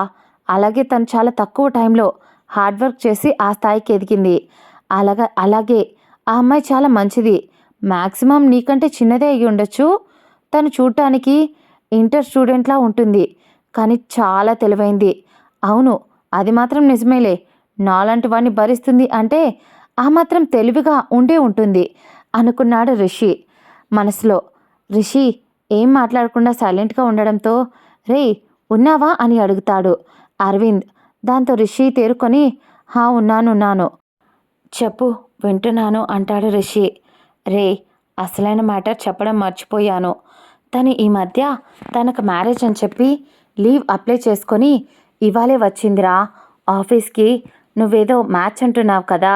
A: అలాగే తను చాలా తక్కువ టైంలో హార్డ్ వర్క్ చేసి ఆ స్థాయికి ఎదిగింది. అలాగే ఆ అమ్మాయి చాలా మంచిది. మ్యాక్సిమం నీకంటే చిన్నదే అయ్యి ఉండొచ్చు. తను చూడటానికి ఇంటర్ స్టూడెంట్లా ఉంటుంది, కానీ చాలా తెలివైంది. అవును, అది మాత్రం నిజమేలే. నాలాంటి వాడిని భరిస్తుంది అంటే ఆ మాత్రం తెలివిగా ఉండే ఉంటుంది అనుకున్నాడు రిషి మనసులో. రిషి ఏం మాట్లాడకుండా సైలెంట్గా ఉండడంతో, రే ఉన్నావా అని అడుగుతాడు అరవింద్. దాంతో రిషి తేరుకొని, ఉన్నాను చెప్పు, వింటున్నాను అంటాడు రిషి. రే, అసలైన మ్యాటర్ చెప్పడం మర్చిపోయాను. తను ఈ మధ్య తనకు మ్యారేజ్ అని చెప్పి లీవ్ అప్లై చేసుకొని ఇవాళే వచ్చిందిరా ఆఫీస్కి. నువ్వేదో మ్యాచ్ అంటున్నావు కదా,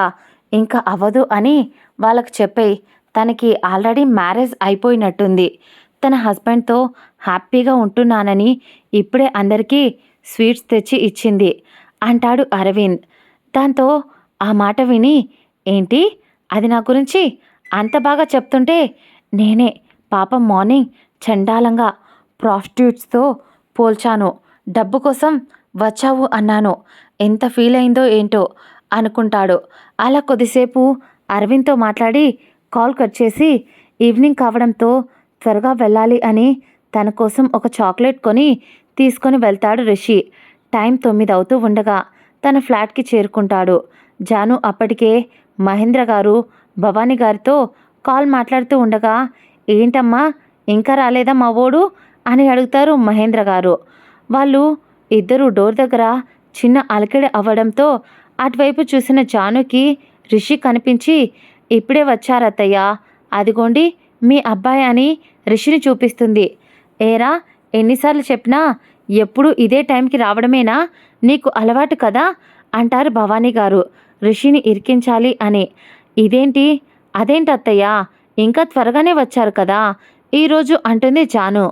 A: ఇంకా అవ్వదు అని వాళ్ళకు చెప్పేయి. తనకి ఆల్రెడీ మ్యారేజ్ అయిపోయినట్టుంది. తన హస్బెండ్తో హ్యాపీగా ఉంటున్నానని ఇప్పుడే అందరికీ స్వీట్స్ తెచ్చి ఇచ్చింది అంటాడు అరవింద్. దాంతో ఆ మాట విని, ఏంటి, అది నా గురించి అంత బాగా చెప్తుంటే నేనే పాపం మార్నింగ్ చండాలంగా ప్రాస్టిట్యూట్స్తో పోల్చాను, డబ్బు కోసం వచ్చావు అన్నాను. ఎంత ఫీల్ అయిందో ఏంటో అనుకుంటాడు. అలా కొద్దిసేపు అరవింద్తో మాట్లాడి కాల్ కట్ చేసి, ఈవినింగ్ కావడంతో త్వరగా వెళ్ళాలి అని తన కోసం ఒక చాక్లెట్ కొని తీసుకొని వెళ్తాడు రిషి. టైం 9 అవుతూ ఉండగా తన ఫ్లాట్కి చేరుకుంటాడు. జాను అప్పటికే మహేంద్ర గారు భవానీ గారితో కాల్ మాట్లాడుతూ ఉండగా, ఏంటమ్మా ఇంకా రాలేదా మా ఓడు అని అడుగుతారు మహేంద్ర గారు. వాళ్ళు ఇద్దరు డోర్ దగ్గర చిన్న అలకడి అవ్వడంతో అటువైపు చూసిన జానుకి రిషి కనిపించి, ఇప్పుడే వచ్చారత్తయ్య, అదిగోండి మీ అబ్బాయి అని రిషిని చూపిస్తుంది. ఏరా, ఎన్నిసార్లు చెప్పినా ఎప్పుడు ఇదే టైంకి రావడమేనా నీకు అలవాటు కదా అంటారు భవానీ గారు రిషిని ఇరికించాలి అని. ఇదేంటి, అదేంటి అత్తయ్య, ఇంకా త్వరగానే వచ్చారు కదా ఈరోజు అంటుంది జాను.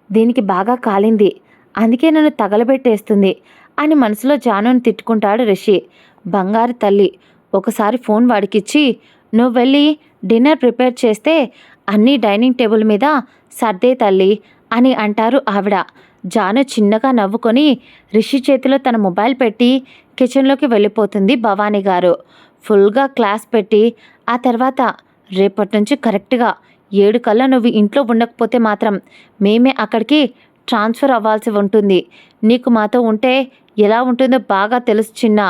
A: దీనికి బాగా కాలింది, అందుకే నన్ను తగలబెట్టేస్తుంది అని మనసులో జానుని తిట్టుకుంటాడు రిషి. బంగారు తల్లి, ఒకసారి ఫోన్ వాడికిచ్చి నువ్వు వెళ్ళి డిన్నర్ ప్రిపేర్ చేస్తే అన్నీ డైనింగ్ టేబుల్ మీద సర్దే తల్లి అని అంటారు ఆవిడ. జాను చిన్నగా నవ్వుకొని రిషి చేతిలో తన మొబైల్ పెట్టి కిచెన్లోకి వెళ్ళిపోతుంది భవానీ గారు. ఫుల్గా క్లాస్ పెట్టి ఆ తర్వాత, రేపటి నుంచి కరెక్ట్గా 7 కల్లా నువ్వు ఇంట్లో ఉండకపోతే మాత్రం మేమే అక్కడికి ట్రాన్స్ఫర్ అవ్వాల్సి ఉంటుంది. నీకు మాతో ఉంటే ఎలా ఉంటుందో బాగా తెలుసు చిన్న,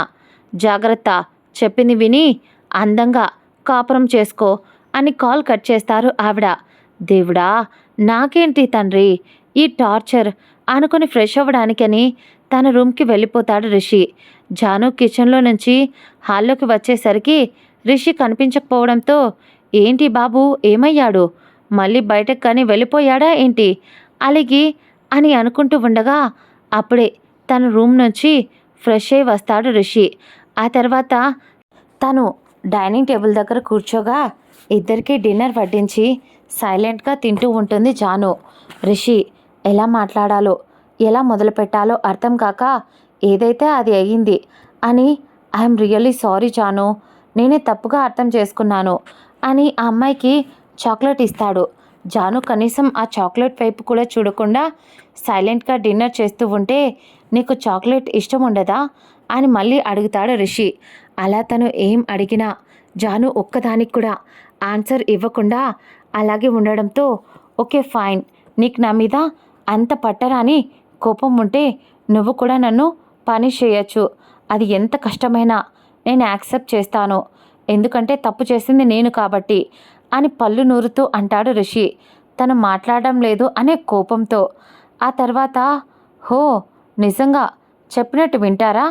A: జాగ్రత్త, చెప్పింది విని అందంగా కాపురం చేసుకో అని కాల్ కట్ చేస్తారు ఆవిడ. దేవుడా, నాకేంటి తండ్రి ఈ టార్చర్ అనుకుని ఫ్రెష్ అవ్వడానికని తన రూమ్కి వెళ్ళిపోతాడు రిషి. జాను కిచెన్లో నుంచి హాల్లోకి వచ్చేసరికి రిషి కనిపించకపోవడంతో, ఏంటి బాబు ఏమయ్యాడు, మళ్ళీ బయటకు కానీ వెళ్ళిపోయాడా ఏంటి అలిగి అని అనుకుంటూ ఉండగా అప్పుడే తన రూమ్ నుంచి ఫ్రెష్ అయి వస్తాడు రిషి. ఆ తర్వాత తను డైనింగ్ టేబుల్ దగ్గర కూర్చోగా ఇద్దరికీ డిన్నర్ వడ్డించి సైలెంట్గా తింటూ ఉంటుంది జాను. రిషి ఎలా మాట్లాడాలో ఎలా మొదలు పెట్టాలో అర్థం కాక, ఏదైతే అది అయ్యింది అని, ఐఎమ్ రియల్లీ సారీ జాను, నేనే తప్పుగా అర్థం చేసుకున్నాను అని ఆ అమ్మాయికి చాక్లెట్ ఇస్తాడు. జాను కనీసం ఆ చాక్లెట్ వైపు కూడా చూడకుండా సైలెంట్గా డిన్నర్ చేస్తూ ఉంటే, నీకు చాక్లెట్ ఇష్టం ఉండదా అని మళ్ళీ అడుగుతాడు రిషి. అలా తను ఏం అడిగినా జాను ఒక్కదానికి కూడా ఆన్సర్ ఇవ్వకుండా అలాగే ఉండడంతో, ఓకే ఫైన్, నీకు నా మీద అంత పట్టరాని కోపం ఉంటే నువ్వు కూడా నన్ను పనిష్ చేయొచ్చు, అది ఎంత కష్టమైనా నేను యాక్సెప్ట్ చేస్తాను, ఎందుకంటే తప్పు చేసింది నేను కాబట్టి అని పళ్ళు నూరుతూ అంటాడు రిషి తను మాట్లాడడం లేదు అనే కోపంతో. ఆ తర్వాత, హో నిజంగా చెప్పినట్టు వింటారా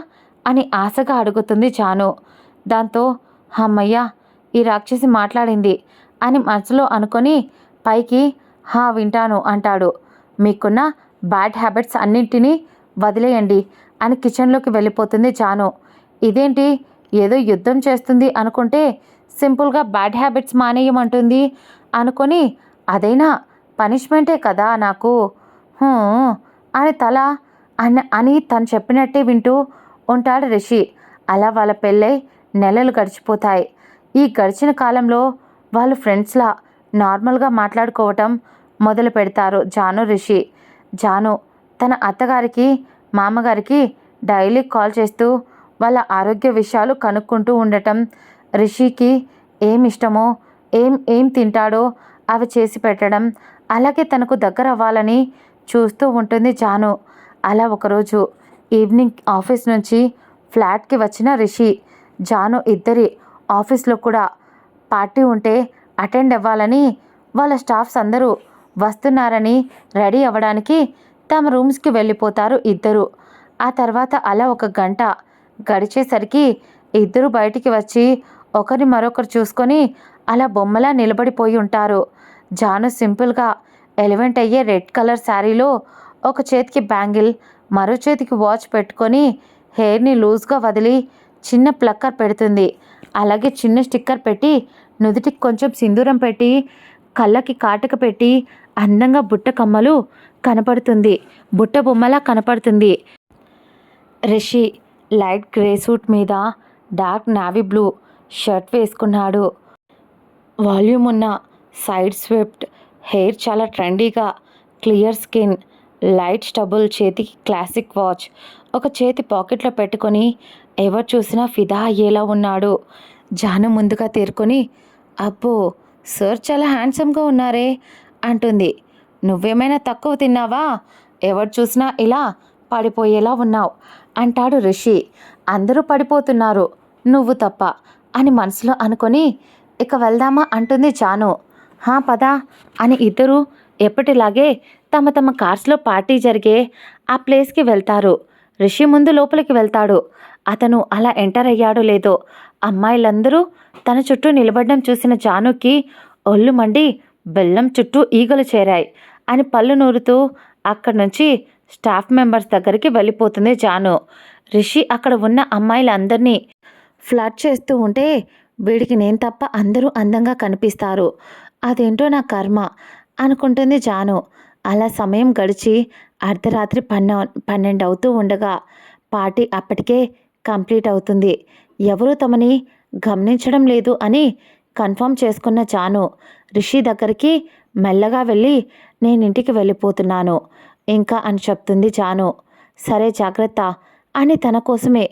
A: అని ఆశగా అడుగుతుంది జాను. దాంతో, అమ్మయ్య, ఈ రాక్షసి మాట్లాడింది అని మనసులో అనుకొని పైకి, హా వింటాను అంటాడు. మీకున్న బ్యాడ్ హ్యాబిట్స్ అన్నింటినీ వదిలేయండి అని కిచెన్లోకి వెళ్ళిపోతుంది జాను. ఇదేంటి, ఏదో యుద్ధం చేస్తుంది అనుకుంటే సింపుల్గా బ్యాడ్ హ్యాబిట్స్ మానేయమంటుంది అనుకొని, అదైనా పనిష్మెంటే కదా నాకు అని తల అని తను చెప్పినట్టే వింటూ ఉంటాడు రిషి. అలా వాళ్ళ పెళ్ళై నెలలు గడిచిపోతాయి. ఈ గడిచిన కాలంలో వాళ్ళు ఫ్రెండ్స్లా నార్మల్గా మాట్లాడుకోవటం మొదలు పెడతారు జాను రిషి. జాను తన అత్తగారికి మామగారికి డైలీ కాల్ చేస్తూ వాళ్ళ ఆరోగ్య విషయాలు కనుక్కుంటూ ఉండటం, రిషికి ఏం ఇష్టమో ఏం తింటాడో అవి చేసి పెట్టడం, అలాగే తనకు దగ్గర అవ్వాలని చూస్తూ ఉంటుంది జాను. అలా ఒకరోజు ఈవినింగ్ ఆఫీస్ నుంచి ఫ్లాట్కి వచ్చిన రిషి జాను ఇద్దరి ఆఫీస్లో కూడా పార్టీ ఉంటే అటెండ్ అవ్వాలని, వాళ్ళ స్టాఫ్స్ అందరూ వస్తున్నారని రెడీ అవ్వడానికి తమ రూమ్స్కి వెళ్ళిపోతారు ఇద్దరు. ఆ తర్వాత అలా 1 గంట గడిచేసరికి ఇద్దరు బయటికి వచ్చి ఒకరిని మరొకరు చూసుకొని అలా బొమ్మలా నిలబడిపోయి ఉంటారు. జాను సింపుల్గా ఎలివెంట్ అయ్యే రెడ్ కలర్ శారీలో ఒక చేతికి బ్యాంగిల్ మరో చేతికి వాచ్ పెట్టుకొని హెయిర్ని లూజ్గా వదిలి చిన్న ప్లక్కర్ పెడుతుంది. అలాగే చిన్న స్టిక్కర్ పెట్టి నుదుటికి కొంచెం సింధూరం పెట్టి కళ్ళకి కాటుక పెట్టి అందంగా బుట్ట కమ్మలు కనపడుతుంది, బుట్ట బొమ్మలా కనపడుతుంది. రిషి లైట్ గ్రే సూట్ మీద డార్క్ నావీ బ్లూ షర్ట్ వేసుకున్నాడు. వాల్యూమ్ ఉన్న సైడ్ స్వెప్ట్ హెయిర్, చాలా ట్రెండీగా క్లియర్ స్కిన్, లైట్ స్టబుల్, చేతికి క్లాసిక్ వాచ్ ఒక చేతి పాకెట్లో పెట్టుకొని ఎవరు చూసినా ఫిదా అయ్యేలా ఉన్నాడు. జాను ముందుగా తేరుకొని, అబ్బో సార్ చాలా హ్యాండ్సమ్గా ఉన్నారే అంటుంది. నువ్వేమైనా తక్కువ తిన్నావా, ఎవరు చూసినా ఇలా పడిపోయేలా ఉన్నావు అంటాడు రిషి. అందరూ పడిపోతున్నారు, నువ్వు తప్ప అని మనసులో అనుకొని ఇక వెళ్దామా అంటుంది జాను. హా పదా అని ఇద్దరు ఎప్పటిలాగే తమ తమ కార్స్లో పార్టీ జరిగే ఆ ప్లేస్కి వెళ్తారు. రిషి ముందు లోపలికి వెళ్తాడు. అతను అలా ఎంటర్ అయ్యాడో లేదో అమ్మాయిలందరూ తన చుట్టూ నిలబడడం చూసిన జానుకి ఒళ్ళు మండి బెల్లం చుట్టూ ఈగలు చేరాయి అని పళ్ళు నూరుతూ అక్కడి నుంచి స్టాఫ్ మెంబర్స్ దగ్గరికి వెళ్ళిపోతుంది జాను. రిషి అక్కడ ఉన్న అమ్మాయిలందరినీ ఫ్లర్ట్ చేస్తూ ఉంటే వీడికి నేను తప్ప అందరూ అందంగా కనిపిస్తారు, అదేంటో నా కర్మ అనుకుంటుంది జాను. అలా సమయం గడిచి అర్ధరాత్రి 12 అవుతూ ఉండగా పార్టీ అప్పటికే కంప్లీట్ అవుతుంది. ఎవరూ తమని గమనించడం లేదు అని కన్ఫర్మ్ చేసుకున్న జాను రిషి దగ్గరికి మెల్లగా వెళ్ళి నేను ఇంటికి వెళ్ళిపోతున్నాను ఇంకా అని చెప్తుంది జాను. సరే జాగ్రత్త అని తన కోసమే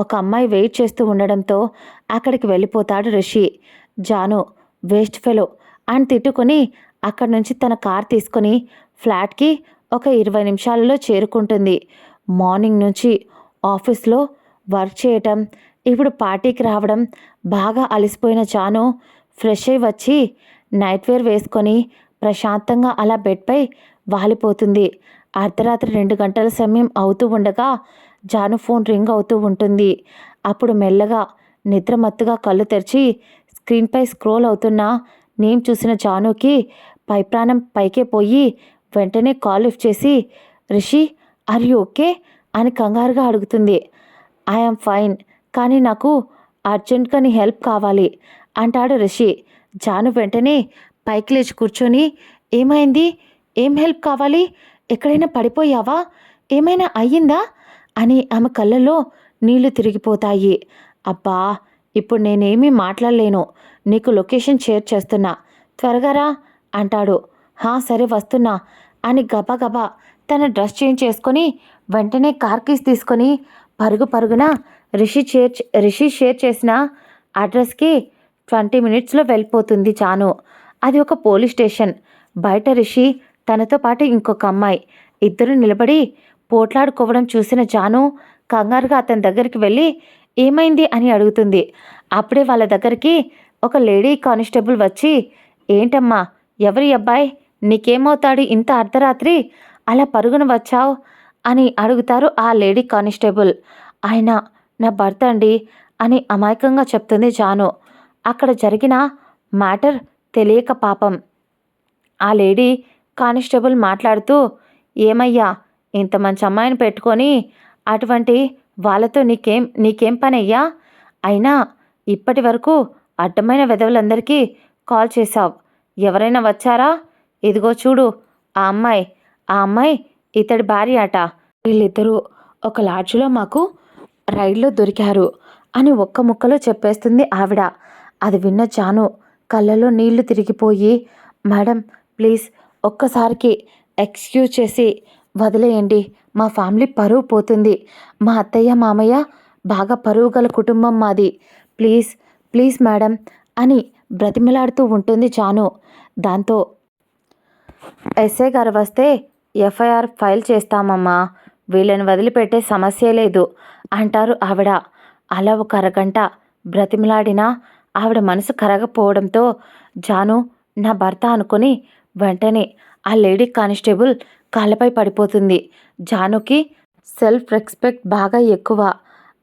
A: ఒక అమ్మాయి వెయిట్ చేస్తూ ఉండడంతో అక్కడికి వెళ్ళిపోతాడు రిషి. జాను వేస్ట్ ఫెలో అని తిట్టుకొని అక్కడి నుంచి తన కార్ తీసుకొని ఫ్లాట్కి ఒక 20 నిమిషాలలో చేరుకుంటుంది. మార్నింగ్ నుంచి ఆఫీస్లో వర్క్ చేయటం, ఇప్పుడు పార్టీకి రావడం బాగా అలసిపోయిన జాను ఫ్రెష్ అయి వచ్చి నైట్ వేర్ వేసుకొని ప్రశాంతంగా అలా బెడ్పై వాలిపోతుంది. అర్ధరాత్రి 2 గంటల సమయం అవుతూ ఉండగా జాను ఫోన్ రింగ్ అవుతూ ఉంటుంది. అప్పుడు మెల్లగా నిద్రమత్తుగా కళ్ళు తెరిచి స్క్రీన్పై స్క్రోల్ అవుతున్న నేమ్ చూసిన జానుకి పైప్రాణం పైకే పోయి వెంటనే కాల్ లిఫ్ట్ చేసి రిషి ఆర్ యూ ఓకే అని కంగారుగా అడుగుతుంది. ఐఆమ్ ఫైన్, కానీ నాకు అర్జెంట్గా నీ హెల్ప్ కావాలి అంటాడు రిషి. జాను వెంటనే పైకి లేచి కూర్చొని ఏమైంది, ఏం హెల్ప్ కావాలి, ఎక్కడైనా పడిపోయావా, ఏమైనా అయ్యిందా అని ఆమె కళ్ళల్లో నీళ్లు తిరిగిపోతాయి. అబ్బా ఇప్పుడు నేనేమీ మాట్లాడలేను, నీకు లొకేషన్ షేర్ చేస్తున్నా, త్వరగా రా అంటాడు. హా సరే వస్తున్నా అని గబగబా తన డ్రెస్ చేంజ్ చేసుకొని వెంటనే కార్ కీస్ తీసుకొని పరుగు పరుగున రిషి షేర్ చేసిన అడ్రస్కి 20 మినిట్స్లో వెళ్ళిపోతుంది జాను. అది ఒక పోలీస్ స్టేషన్. బయట రిషి తనతో పాటు ఇంకొక అమ్మాయి ఇద్దరు నిలబడి పోట్లాడుకోవడం చూసిన జాను కంగారుగా అతని దగ్గరికి వెళ్ళి ఏమైంది అని అడుగుతుంది. అప్పుడే వాళ్ళ దగ్గరికి ఒక లేడీ కానిస్టేబుల్ వచ్చి ఏంటమ్మా ఎవరి అబ్బాయి, నీకేమవుతాడు ఇంత అర్ధరాత్రి అలా పరుగున వచ్చావు అని అడుగుతారు ఆ లేడీ కానిస్టేబుల్. ఆయన నా భర్త అండి అని అమాయకంగా చెప్తుంది జాను. అక్కడ జరిగిన మ్యాటర్ తెలియక పాపం ఆ లేడీ కానిస్టేబుల్ మాట్లాడుతూ ఏమయ్యా ఇంత మంచి అమ్మాయిని పెట్టుకొని అటువంటి వాళ్ళతో నీకేం పని అయ్యా, అయినా ఇప్పటి వరకు అడ్డమైన వెధవులందరికీ కాల్ చేశావు, ఎవరైనా వచ్చారా, ఇదిగో చూడు ఆ అమ్మాయి ఇతడి భార్య అట, వీళ్ళిద్దరూ ఒక లాడ్జ్లో మాకు రైల్లో దొరికారు అని ఒక్క ముక్కలో చెప్పేస్తుంది ఆవిడ. అది విన్న జాను కళ్ళలో నీళ్లు తిరిగిపోయి మేడం ప్లీజ్ ఒక్కసారికి ఎక్స్క్యూజ్ చేసి వదిలేయండి, మా ఫ్యామిలీ పరువు పోతుంది, మా అత్తయ్య మామయ్య బాగా పరువు గల కుటుంబం మాది, ప్లీజ్ ప్లీజ్ మేడం అని బ్రతిమలాడుతూ ఉంటుంది జాను. దాంతో ఎస్ఐ గారు వస్తే ఎఫ్ఐఆర్ ఫైల్ చేస్తామమ్మా, వీళ్ళని వదిలిపెట్టే సమస్య లేదు అంటారు ఆవిడ. అలా ఒక అరగంట బ్రతిమలాడినా ఆవిడ మనసు కరగపోవడంతో జాను నా భర్త అనుకుని వెంటనే ఆ లేడీ కానిస్టేబుల్ కాళ్ళపై పడిపోతుంది. జానుకి సెల్ఫ్ రెస్పెక్ట్ బాగా ఎక్కువ,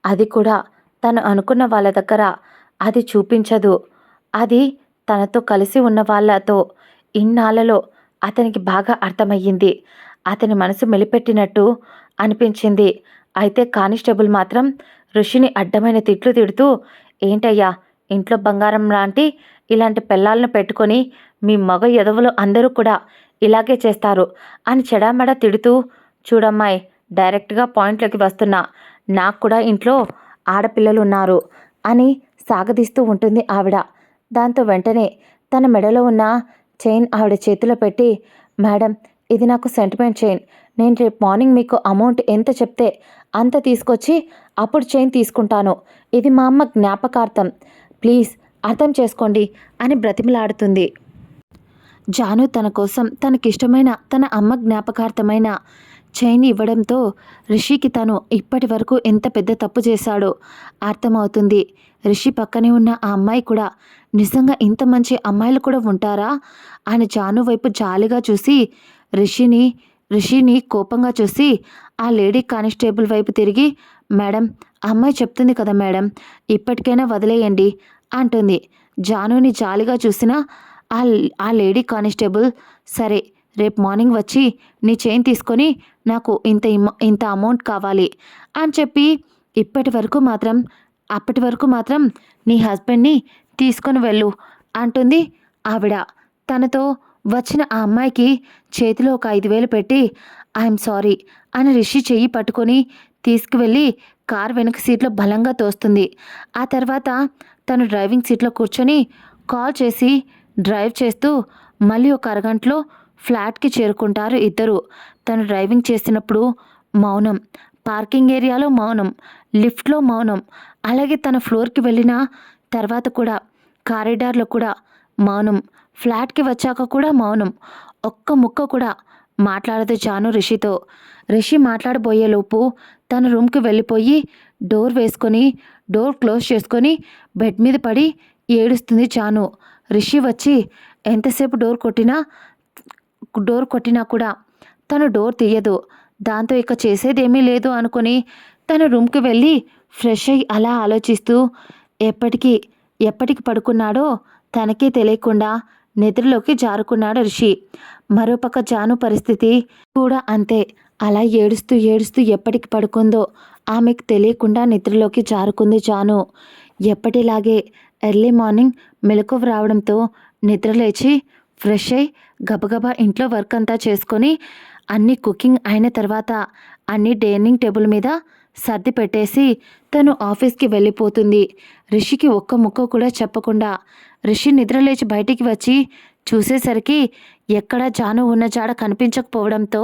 A: అది కూడా తను అనుకున్న వాళ్ళ దగ్గర అది చూపించదు. అది తనతో కలిసి ఉన్న వాళ్ళతో ఇన్నాళ్ళలో అతనికి బాగా అర్థమయ్యింది. అతని మనసు మెలిపెట్టినట్టు అనిపించింది. అయితే కానిస్టేబుల్ మాత్రం ఋషిని అడ్డమైన తిట్లు తిడుతూ ఏంటయ్యా ఇంట్లో బంగారం లాంటి ఇలాంటి పెళ్ళాలను పెట్టుకొని మీ మగ ఎదవులు అందరూ కూడా ఇలాగే చేస్తారు అని చెడామెడా తిడుతూ చూడమ్మాయి డైరెక్ట్గా పాయింట్లోకి వస్తున్నా, నాకు కూడా ఇంట్లో ఆడపిల్లలు ఉన్నారు అని సాగదీస్తూ ఉంటుంది ఆవిడ. దాంతో వెంటనే తన మెడలో ఉన్న చైన్ ఆవిడ చేతిలో పెట్టి మేడం ఇది నాకు సెంటిమెంట్ చైన్, నేను రేపు మార్నింగ్ మీకు అమౌంట్ ఎంత చెప్తే అంత తీసుకొచ్చి అప్పుడు చైన్ తీసుకుంటాను, ఇది మా అమ్మ జ్ఞాపకార్థం, ప్లీజ్ అర్థం చేసుకోండి అని బ్రతిమలాడుతుంది. జాను తన కోసం తనకిష్టమైన తన అమ్మ జ్ఞాపకార్థమైన చైన్ ఇవ్వడంతో రిషికి తను ఇప్పటి వరకు ఎంత పెద్ద తప్పు చేశాడో అర్థమవుతుంది. రిషి పక్కనే ఉన్న ఆ అమ్మాయి కూడా నిజంగా ఇంత మంచి అమ్మాయిలు కూడా ఉంటారా అని జాను వైపు జాలిగా చూసి రిషిని రిషిని కోపంగా చూసి ఆ లేడీ కానిస్టేబుల్ వైపు తిరిగి, మేడం, అమ్మాయి చెప్తుంది కదా మేడం, ఇప్పటికైనా వదిలేయండి అంటుంది. జానుని జాలిగా చూసిన ఆ ఆ లేడీ కానిస్టేబుల్, సరే రేపు మార్నింగ్ వచ్చి నీ చైన్ తీసుకొని నాకు ఇంత అమౌంట్ కావాలి అని చెప్పి అప్పటి వరకు మాత్రం నీ హస్బెండ్ని తీసుకొని వెళ్ళు అంటుంది ఆవిడ. తనతో వచ్చిన ఆ అమ్మాయికి చేతిలో ఒక 5,000 పెట్టి ఐఎమ్ సారీ అని రిషి చెయ్యి పట్టుకొని తీసుకువెళ్ళి కార్ వెనక సీట్లో బలంగా తోస్తుంది. ఆ తర్వాత తను డ్రైవింగ్ సీట్లో కూర్చొని కాల్ చేసి డ్రైవ్ చేస్తూ మళ్ళీ ఒక అరగంటలో ఫ్లాట్కి చేరుకుంటారు ఇద్దరు. తను డ్రైవింగ్ చేసినప్పుడు మౌనం, పార్కింగ్ ఏరియాలో మౌనం, లిఫ్ట్లో మౌనం, అలాగే తన ఫ్లోర్కి వెళ్ళిన తర్వాత కూడా కారిడార్లో కూడా మౌనం, ఫ్లాట్కి వచ్చాక కూడా మౌనం. ఒక్క ముక్క కూడా మాట్లాడదు జాను రిషితో. రిషి మాట్లాడబోయేలోపు తన రూమ్కి వెళ్ళిపోయి డోర్ క్లోజ్ చేసుకొని బెడ్ మీద పడి ఏడుస్తుంది జాను. రిషి వచ్చి ఎంతసేపు డోర్ కొట్టినా కూడా తను డోర్ తీయదు. దాంతో ఇక చేసేదేమీ లేదు అనుకుని తన రూమ్కి వెళ్ళి ఫ్రెష్ అయ్యి అలా ఆలోచిస్తూ ఎప్పటికి పడుకున్నాడో తనకే తెలియకుండా నిద్రలోకి జారుకున్నాడు రిషి. మరోపక్క జాను పరిస్థితి కూడా అంతే. అలా ఏడుస్తూ ఎప్పటికి పడుకుందో ఆమెకు తెలియకుండా నిద్రలోకి జారుకుంది జాను. ఎప్పటిలాగే ఎర్లీ మార్నింగ్ మెలకువ రావడంతో నిద్రలేచి ఫ్రెష్ అయి గబగబా ఇంట్లో వర్క్ అంతా చేసుకొని అన్ని కుకింగ్ అయిన తర్వాత అన్ని డైనింగ్ టేబుల్ మీద సర్ది పెట్టేసి తను ఆఫీస్కి వెళ్ళిపోతుంది. రిషికి ఒక్క ముక్క కూడా చెప్పకుండా. రిషి నిద్రలేచి బయటికి వచ్చి చూసేసరికి ఎక్కడా జాను ఉన్న జాడ కనిపించకపోవడంతో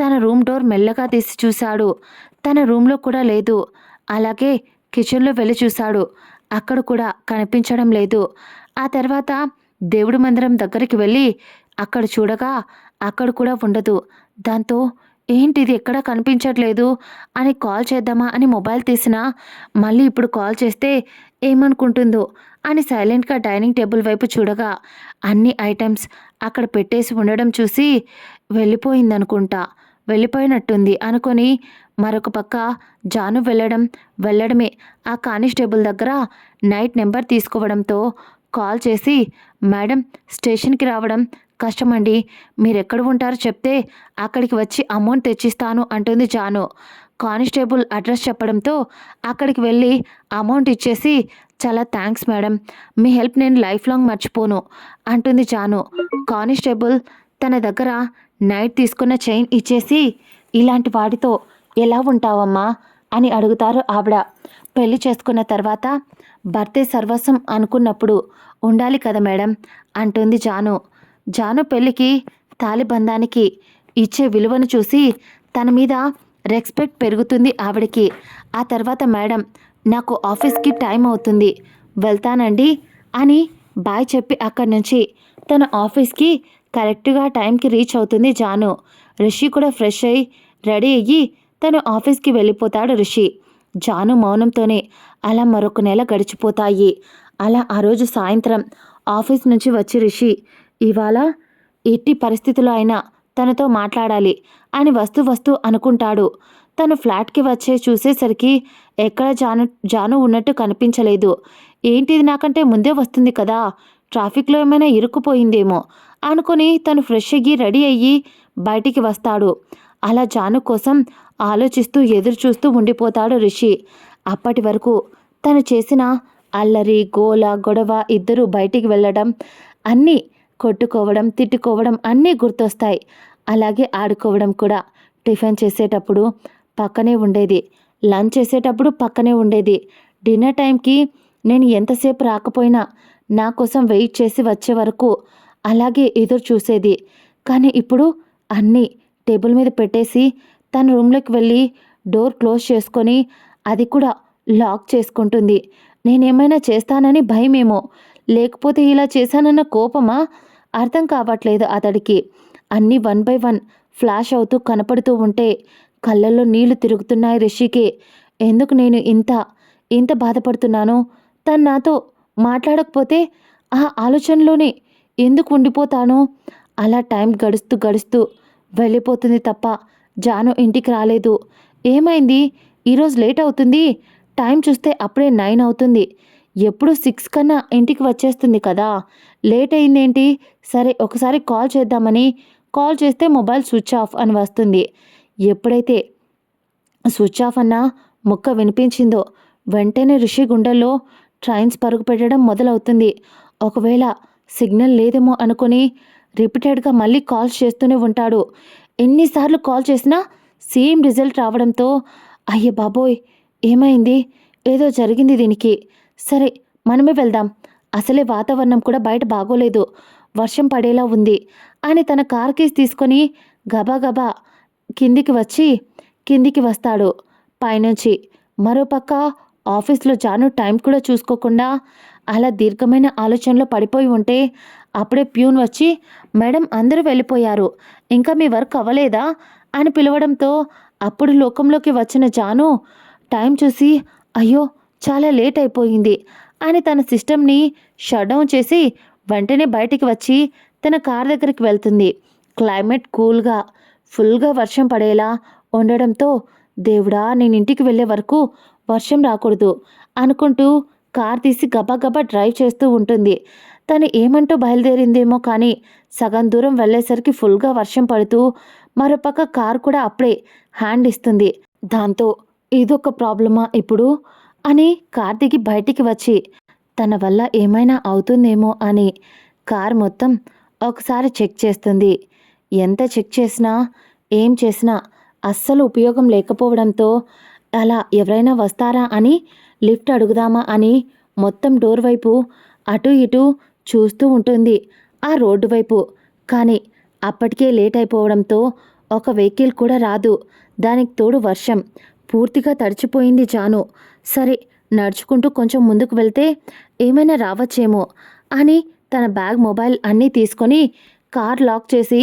A: తన రూమ్ డోర్ మెల్లగా తీసి చూశాడు. తన రూమ్లో కూడా లేదు. అలాగే కిచెన్లో వెళ్ళి చూశాడు. అక్కడ కూడా కనిపించడం లేదు. ఆ తర్వాత దేవుడి మందిరం దగ్గరికి వెళ్ళి అక్కడ చూడగా అక్కడ కూడా ఉండదు. దాంతో ఏంటిది ఎక్కడా కనిపించట్లేదు అని కాల్ చేద్దామా అని మొబైల్ తీసినా మళ్ళీ ఇప్పుడు కాల్ చేస్తే ఏమనుకుంటుందో అని సైలెంట్గా డైనింగ్ టేబుల్ వైపు చూడగా అన్ని ఐటమ్స్ అక్కడ పెట్టేసి ఉండడం చూసి వెళ్ళిపోయినట్టుంది అనుకొని మరొక పక్క జాను వెళ్ళడమే ఆ కానిస్టేబుల్ దగ్గర నైట్ నెంబర్ తీసుకోవడంతో కాల్ చేసి, మేడం, స్టేషన్కి రావడం కష్టమండి, మీరెక్కడ ఉంటారో చెప్తే అక్కడికి వచ్చి అమౌంట్ తెచ్చిస్తాను అంటుంది జాను. కానిస్టేబుల్ అడ్రస్ చెప్పడంతో అక్కడికి వెళ్ళి అమౌంట్ ఇచ్చేసి, చాలా థ్యాంక్స్ మేడం, మీ హెల్ప్ నేను లైఫ్ లాంగ్ మర్చిపోను అంటుంది జాను. కానిస్టేబుల్ తన దగ్గర నైట్ తీసుకున్న చైన్ ఇచ్చేసి, ఇలాంటి వాడితో ఎలా ఉంటావమ్మా అని అడుగుతారు ఆవిడ. పెళ్లి చేసుకున్న తర్వాత భర్తే సర్వస్వం అనుకున్నప్పుడు ఉండాలి కదా మేడం అంటుంది జాను. జాను పెళ్ళికి తాలిబంధానికి ఇచ్చే విలువను చూసి తన మీద రెస్పెక్ట్ పెరుగుతుంది ఆవిడకి. ఆ తర్వాత మేడం, నాకు ఆఫీస్కి టైం అవుతుంది, వెళ్తానండి అని బాయ్ చెప్పి అక్కడి నుంచి తన ఆఫీస్కి కరెక్ట్గా టైంకి రీచ్ అవుతుంది జాను. రిషి కూడా ఫ్రెష్ అయ్యి రెడీ అయ్యి తను ఆఫీస్కి వెళ్ళిపోతాడు రిషి. జాను మౌనంతోనే అలా మరొక నెల గడిచిపోతాయి. అలా ఆ రోజు సాయంత్రం ఆఫీస్ నుంచి వచ్చి రిషి ఇవాళ ఎట్టి పరిస్థితుల్లో అయినా తనతో మాట్లాడాలి అని వస్తూ అనుకుంటాడు. తను ఫ్లాట్కి వచ్చే చూసేసరికి ఎక్కడ జాను ఉన్నట్టు కనిపించలేదు. ఏంటిది, నాకంటే ముందే వస్తుంది కదా, ట్రాఫిక్లో ఏమైనా ఇరుక్కుపోయిందేమో అనుకుని తను ఫ్రెష్ అయ్యి రెడీ అయ్యి బయటికి వస్తాడు. అలా జాను కోసం ఆలోచిస్తూ ఎదురు చూస్తూ ఉండిపోతాడు రిషి. అప్పటి వరకు తను చేసిన అల్లరి, గోల, గొడవ, ఇద్దరు బయటికి వెళ్ళడం, అన్నీ కొట్టుకోవడం, తిట్టుకోవడం అన్నీ గుర్తొస్తాయి. అలాగే ఆడుకోవడం కూడా. టిఫిన్ చేసేటప్పుడు పక్కనే ఉండేది, లంచ్ చేసేటప్పుడు పక్కనే ఉండేది, డిన్నర్ టైంకి నేను ఎంతసేపు రాకపోయినా నా కోసం వెయిట్ చేసి వచ్చే వరకు అలాగే ఎదురు చూసేది. కానీ ఇప్పుడు అన్నీ టేబుల్ మీద పెట్టేసి తన రూమ్లోకి వెళ్ళి డోర్ క్లోజ్ చేసుకొని అది కూడా లాక్ చేసుకుంటుంది. నేనేమైనా చేస్తానని భయమేమో, లేకపోతే ఇలా చేశానన్న కోపమా, అర్థం కావట్లేదు అతడికి. అన్నీ 1 బై 1 ఫ్లాష్ అవుతూ కనపడుతూ ఉంటే కళ్ళల్లో నీళ్లు తిరుగుతున్నాయి రిషికి. ఎందుకు నేను ఇంత ఇంత బాధపడుతున్నాను? తను నాతో మాట్లాడకపోతే ఆ ఆలోచనలోనే ఎందుకు ఉండిపోతాను? అలా టైం గడుస్తూ గడుస్తూ వెళ్ళిపోతుంది తప్ప జాను ఇంటికి రాలేదు. ఏమైంది? ఈరోజు లేట్ అవుతుంది. టైం చూస్తే అప్పుడే 9 అవుతుంది. ఎప్పుడు 6 కన్నా ఇంటికి వచ్చేస్తుంది కదా! లేట్ అయిందేంటి? సరే ఒకసారి కాల్ చేద్దామని కాల్ చేస్తే మొబైల్ స్విచ్ ఆఫ్ అని వస్తుంది. ఎప్పుడైతే స్విచ్ ఆఫ్ అన్న ముక్క వినిపించిందో వెంటనే రిషి గుండెల్లో ట్రైన్స్ పరుగు పెట్టడం మొదలవుతుంది. ఒకవేళ సిగ్నల్ లేదేమో అనుకుని రిపీటెడ్గా మళ్ళీ కాల్స్ చేస్తూనే ఉంటాడు. ఎన్నిసార్లు కాల్ చేసినా సేమ్ రిజల్ట్ రావడంతో అయ్య బాబోయ్, ఏమైంది? ఏదో జరిగింది దీనికి. సరే మనమే వెళ్దాం. అసలే వాతావరణం కూడా బయట బాగోలేదు, వర్షం పడేలా ఉంది అని తన కార్ కీస్ తీసుకొని గబాగబా కిందికి వస్తాడు పైనుంచి. మరోపక్క ఆఫీస్లో జాను టైం కూడా చూసుకోకుండా అలా దీర్ఘమైన ఆలోచనలో పడిపోయి ఉంటే అప్పుడే ప్యూన్ వచ్చి, మేడం అందరూ వెళ్ళిపోయారు, ఇంకా మీ వర్క్ అవ్వలేదా అని పిలవడంతో అప్పుడు లోకంలోకి వచ్చిన జాను టైం చూసి అయ్యో చాలా లేట్ అయిపోయింది అని తన సిస్టమ్ని షట్ డౌన్ చేసి వెంటనే బయటికి వచ్చి తన కార్ దగ్గరికి వెళ్తుంది. క్లైమేట్ కూల్గా ఫుల్గా వర్షం పడేలా ఉండడంతో దేవుడా నేను ఇంటికి వెళ్ళే వరకు వర్షం రాకూడదు అనుకుంటూ కార్ తీసి గబగబా డ్రైవ్ చేస్తూ ఉంటుంది. తను ఏమంటూ బయలుదేరిందేమో కానీ సగం దూరం వెళ్ళేసరికి ఫుల్గా వర్షం పడుతూ మరోపక్క కార్ కూడా అప్పుడే హ్యాండ్ ఇస్తుంది. దాంతో ఇదొక ప్రాబ్లమా ఇప్పుడు అని కార్ దిగి బయటికి వచ్చి తన వల్ల ఏమైనా అవుతుందేమో అని కార్ మొత్తం ఒకసారి చెక్ చేస్తుంది. ఎంత చెక్ చేసినా ఏం చేసినా అస్సలు ఉపయోగం లేకపోవడంతో అలా ఎవరైనా వస్తారా అని లిఫ్ట్ అడుగుదామా అని మొత్తం డోర్ వైపు అటు ఇటు చూస్తూ ఉంటుంది, ఆ రోడ్డు వైపు. కానీ అప్పటికే లేట్ అయిపోవడంతో ఒక వెహికల్ కూడా రాదు. దానికి తోడు వర్షం పూర్తిగా తడిచిపోయింది జాను. సరే నడుచుకుంటూ కొంచెం ముందుకు వెళ్తే ఏమైనా రావచ్చేమో అని తన బ్యాగ్ మొబైల్ అన్నీ తీసుకొని కార్ లాక్ చేసి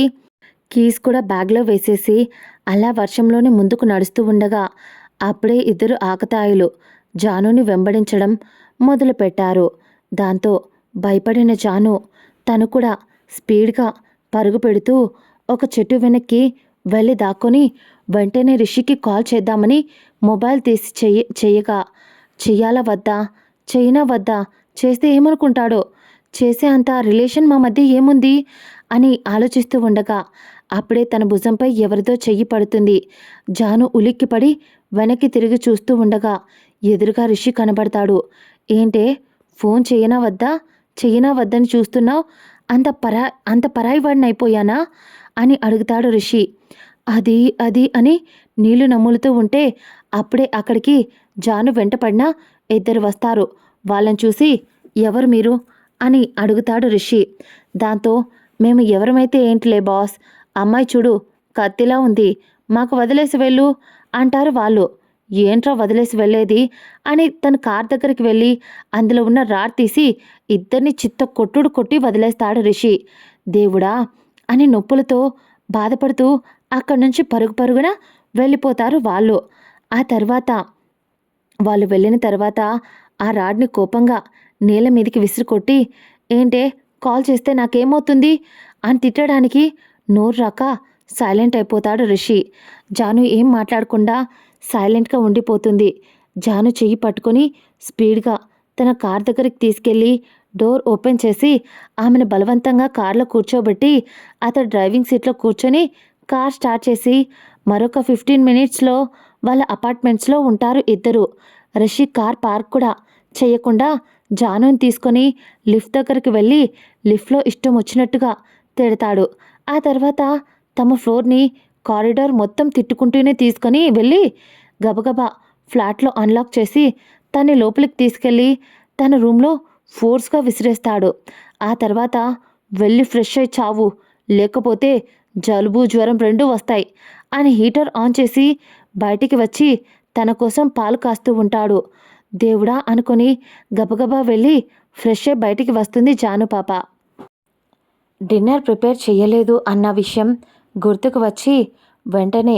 A: కీస్ కూడా బ్యాగ్లో వేసేసి అలా వర్షంలోనే ముందుకు నడుస్తూ ఉండగా అప్పుడే ఇద్దరు ఆకతాయిలు జానుని వెంబడించడం మొదలుపెట్టారు. దాంతో భయపడిన జాను తను కూడా స్పీడ్గా పరుగు పెడుతూ ఒక చెట్టు వెనక్కి వెళ్ళి దాక్కొని వెంటనే రిషికి కాల్ చేద్దామని మొబైల్ తీసి చెయ్యాలా వద్దా, చెయ్యినా వద్దా, చేస్తే ఏమనుకుంటాడో, చేసే అంత రిలేషన్ మా మధ్య ఏముంది అని ఆలోచిస్తూ ఉండగా అప్పుడే తన భుజంపై ఎవరిదో చెయ్యి పడుతుంది. జాను ఉలిక్కిపడి వెనక్కి తిరిగి చూస్తూ ఉండగా ఎదురుగా రిషి కనబడతాడు. ఏంటే ఫోన్ చెయ్యనా వద్దని చూస్తున్నావు? అంత పరాయి వాడిని అయిపోయానా అని అడుగుతాడు రిషి. అది అని నీళ్లు నమ్ములుతూ ఉంటే అప్పుడే అక్కడికి జాను వెంటపడిన ఇద్దరు వస్తారు. వాళ్ళని చూసి ఎవరు మీరు అని అడుగుతాడు రిషి. దాంతో మేము ఎవరమైతే ఏంటిలే బాస్, అమ్మాయి చూడు కత్తిలా ఉంది, మాకు వదిలేసి వెళ్ళు అంటారు వాళ్ళు. ఏంట్రా వదిలేసి వెళ్ళేది అని తన కార్ దగ్గరికి వెళ్ళి అందులో ఉన్న రాడ్ తీసి ఇద్దరిని చిత్త కొట్టి వదిలేస్తాడు రిషి. దేవుడా అని నొప్పులతో బాధపడుతూ అక్కడి నుంచి పరుగున వెళ్ళిపోతారు వాళ్ళు. ఆ తర్వాత వాళ్ళు వెళ్ళిన తర్వాత ఆ రాడ్ని కోపంగా నేల మీదకి విసిరికొట్టి, ఏంటే కాల్ చేస్తే నాకేమవుతుంది అని తిట్టడానికి నోరు రాక సైలెంట్ అయిపోతాడు రిషి. జాను ఏం మాట్లాడకుండా సైలెంట్గా ఉండిపోతుంది. జాను చెయ్యి పట్టుకొని స్పీడ్గా తన కార్ దగ్గరికి తీసుకెళ్ళి డోర్ ఓపెన్ చేసి ఆమెను బలవంతంగా కార్లో కూర్చోబెట్టి అతను డ్రైవింగ్ సీట్లో కూర్చొని కార్ స్టార్ట్ చేసి మరొక 15 మినిట్స్లో వాళ్ళ అపార్ట్మెంట్స్లో ఉంటారు ఇద్దరు. రిషి కార్ పార్క్ కూడా చేయకుండా జానుని తీసుకొని లిఫ్ట్ దగ్గరికి వెళ్ళి లిఫ్ట్లో ఇష్టం వచ్చినట్టుగా తిడతాడు. ఆ తర్వాత తమ ఫ్లోర్ని కారిడార్ మొత్తం తిట్టుకుంటూనే తీసుకొని వెళ్ళి గబగబా ఫ్లాట్లో అన్లాక్ చేసి తన్ని లోపలికి తీసుకెళ్ళి తన రూమ్లో ఫోర్స్గా విసిరేస్తాడు. ఆ తర్వాత వెళ్ళి ఫ్రెష్ అయి చావు, లేకపోతే జలుబు జ్వరం రెండూ వస్తాయి అని హీటర్ ఆన్ చేసి బయటికి వచ్చి తన కోసం పాలు కాస్తూ ఉంటాడు. దేవుడా అనుకొని గబగబా వెళ్ళి ఫ్రెష్ అయి బయటికి వస్తుంది జాను పాప. డిన్నర్ ప్రిపేర్ చేయలేదు అన్న విషయం గుర్తుకు వచ్చి వెంటనే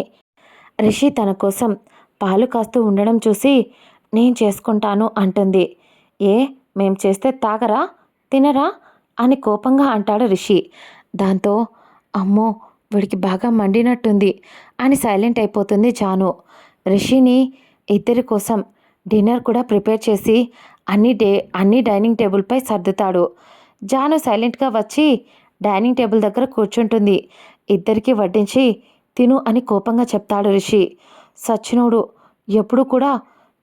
A: రిషి తన కోసం పాలు కాస్తూ ఉండడం చూసి నేను చేసుకుంటాను అంటుంది. ఏ మేం చేస్తే తాగరా తినరా అని కోపంగా అంటాడు రిషి. దాంతో అమ్మో వీడికి బాగా మండినట్టుంది అని సైలెంట్ అయిపోతుంది జాను. రిషిని ఇద్దరి కోసం డిన్నర్ కూడా ప్రిపేర్ చేసి అన్ని డైనింగ్ టేబుల్పై సర్దుతాడు. జాను సైలెంట్గా వచ్చి డైనింగ్ టేబుల్ దగ్గర కూర్చుంటుంది. ఇద్దరికీ వడ్డించి తిను అని కోపంగా చెప్తాడు రిషి. సచ్చినోడు ఎప్పుడు కూడా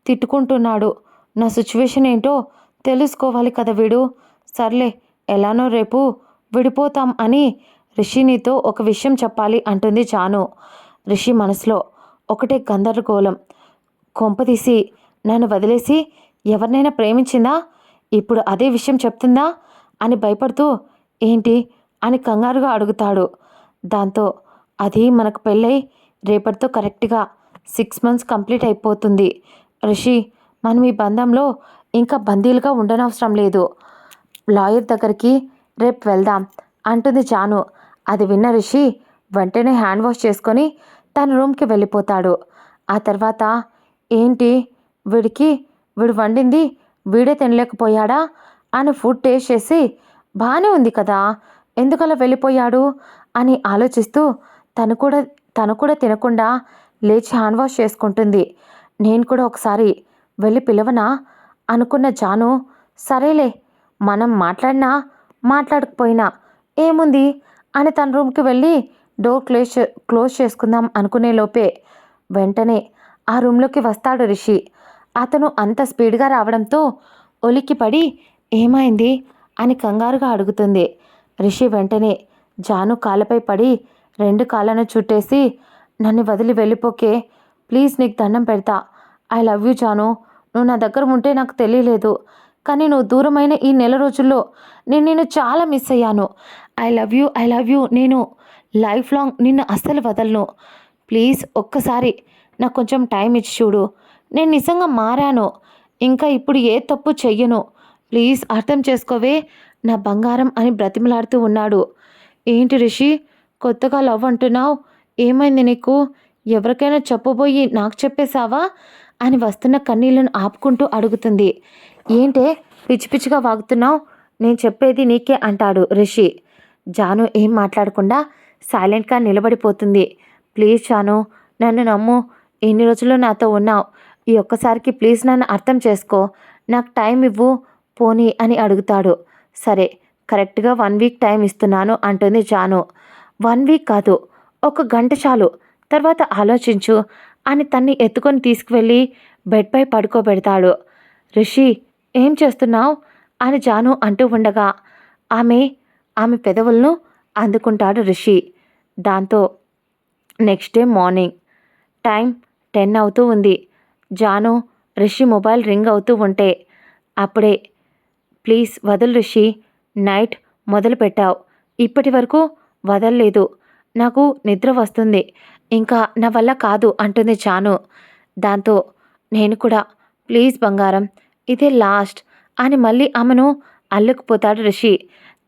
A: తిట్టుకుంటున్నాడు. నా సిచ్యువేషన్ ఏంటో తెలుసుకోవాలి కదా వీడు. సర్లే ఎలానో రేపు విడిపోతాం అని రిషినితో ఒక విషయం చెప్పాలి అంటుంది జాను. రిషి మనసులో ఒకటే గందరగోళం. కొంపదీసి నన్ను వదిలేసి ఎవరినైనా ప్రేమించిందా? ఇప్పుడు అదే విషయం చెప్తుందా అని భయపడుతూ ఏంటి అని కంగారుగా అడుగుతాడు. దాంతో అది మనకు పెళ్ళై రేపటితో కరెక్ట్గా 6 months కంప్లీట్ అయిపోతుంది. రిషి మనం ఈ బంధంలో ఇంకా బందీలుగా ఉండనవసరం లేదు. లాయర్ దగ్గరికి రేపు వెళ్దాం అంటుంది జాను. అది విన్న రిషి వెంటనే హ్యాండ్ వాష్ చేసుకొని తన రూమ్కి వెళ్ళిపోతాడు. ఆ తర్వాత ఏంటి వీడు వండింది వీడే తినలేకపోయాడా అని ఫుడ్ టేస్ట్ చేసి బాగానే ఉంది కదా ఎందుకలా వెళ్ళిపోయాడు అని ఆలోచిస్తూ తను కూడా తినకుండా లేచి హ్యాండ్ వాష్ చేసుకుంటుంది. నేను కూడా ఒకసారి వెళ్ళి పిలవనా అనుకున్న జాను సరేలే మనం మాట్లాడకపోయినా ఏముంది అని తన రూమ్కి వెళ్ళి డోర్ క్లోజ్ చేసుకుందాం అనుకునే లోపే వెంటనే ఆ రూమ్లోకి వస్తాడు రిషి. అతను అంత స్పీడ్గా రావడంతో ఉలిక్కిపడి ఏమైంది అని కంగారుగా అడుగుతుంది. రిషి వెంటనే జాను కాళ్ళపై పడి 2 కాళ్ళను చుట్టేసి నన్ను వదిలి వెళ్ళిపోకే ప్లీజ్ నీకు దండం పెడతా. ఐ లవ్ యూ జాను. నువ్వు నా దగ్గర ఉంటే నాకు తెలియలేదు కానీ నువ్వు దూరమైన ఈ నెల రోజుల్లో నేను చాలా మిస్ అయ్యాను. I love you. నేను లైఫ్ లాంగ్ నిన్ను అస్సలు వదలను. ప్లీజ్ ఒక్కసారి నాకు కొంచెం టైం ఇచ్చి చూడు. నేను నిజంగా మారాను. ఇంకా ఇప్పుడు ఏ తప్పు చెయ్యను. ప్లీజ్ అర్థం చేసుకోవే నా బంగారం అని బ్రతిమలాడుతూ ఉన్నాడు. ఏంటి రిషి కొత్తగా లవ్ అంటున్నావు? ఏమైంది నీకు? ఎవరికైనా చెప్పబోయి నాకు చెప్పేశావా అని వస్తున్న కన్నీళ్లను ఆపుకుంటూ అడుగుతుంది. ఏంటే పిచ్చి పిచ్చిగా వాగుతున్నావు? నేను చెప్పేది నీకే అంటాడు రిషి. జాను ఏం మాట్లాడకుండా సైలెంట్గా నిలబడిపోతుంది. ప్లీజ్ జాను నన్ను నమ్ము. ఎన్ని రోజులు నాతో ఉన్నావు. ఈ ఒక్కసారికి ప్లీజ్ నన్ను అర్థం చేసుకో. నాకు టైం ఇవ్వు పోనీ అని అడుగుతాడు. సరే కరెక్ట్గా 1 week టైం ఇస్తున్నాను అంటుంది జాను. 1 week కాదు 1 గంట చాలు, తర్వాత ఆలోచించు అని తన్ని ఎత్తుకొని తీసుకువెళ్ళి బెడ్పై పడుకోబెడతాడు. రిషి ఏం చేస్తున్నావు అని జాను అంటూ ఉండగా ఆమె పెదవులను అందుకుంటాడు రిషి. దాంతో నెక్స్ట్ డే మార్నింగ్ టైం 10 అవుతూ ఉంది. జాను రిషి మొబైల్ రింగ్ అవుతూ ఉంటే అప్పుడే ప్లీజ్ వదలు రిషి, నైట్ మొదలు పెట్టావు, ఇప్పటి వరకు వదలలేదు, నాకు నిద్ర వస్తుంది, ఇంకా నా వల్ల కాదు అంటుంది జాను. దాంతో నేను కూడా ప్లీజ్ బంగారం ఇదే లాస్ట్ అని మళ్ళీ ఆమెను అల్లుకుపోతాడు రిషి.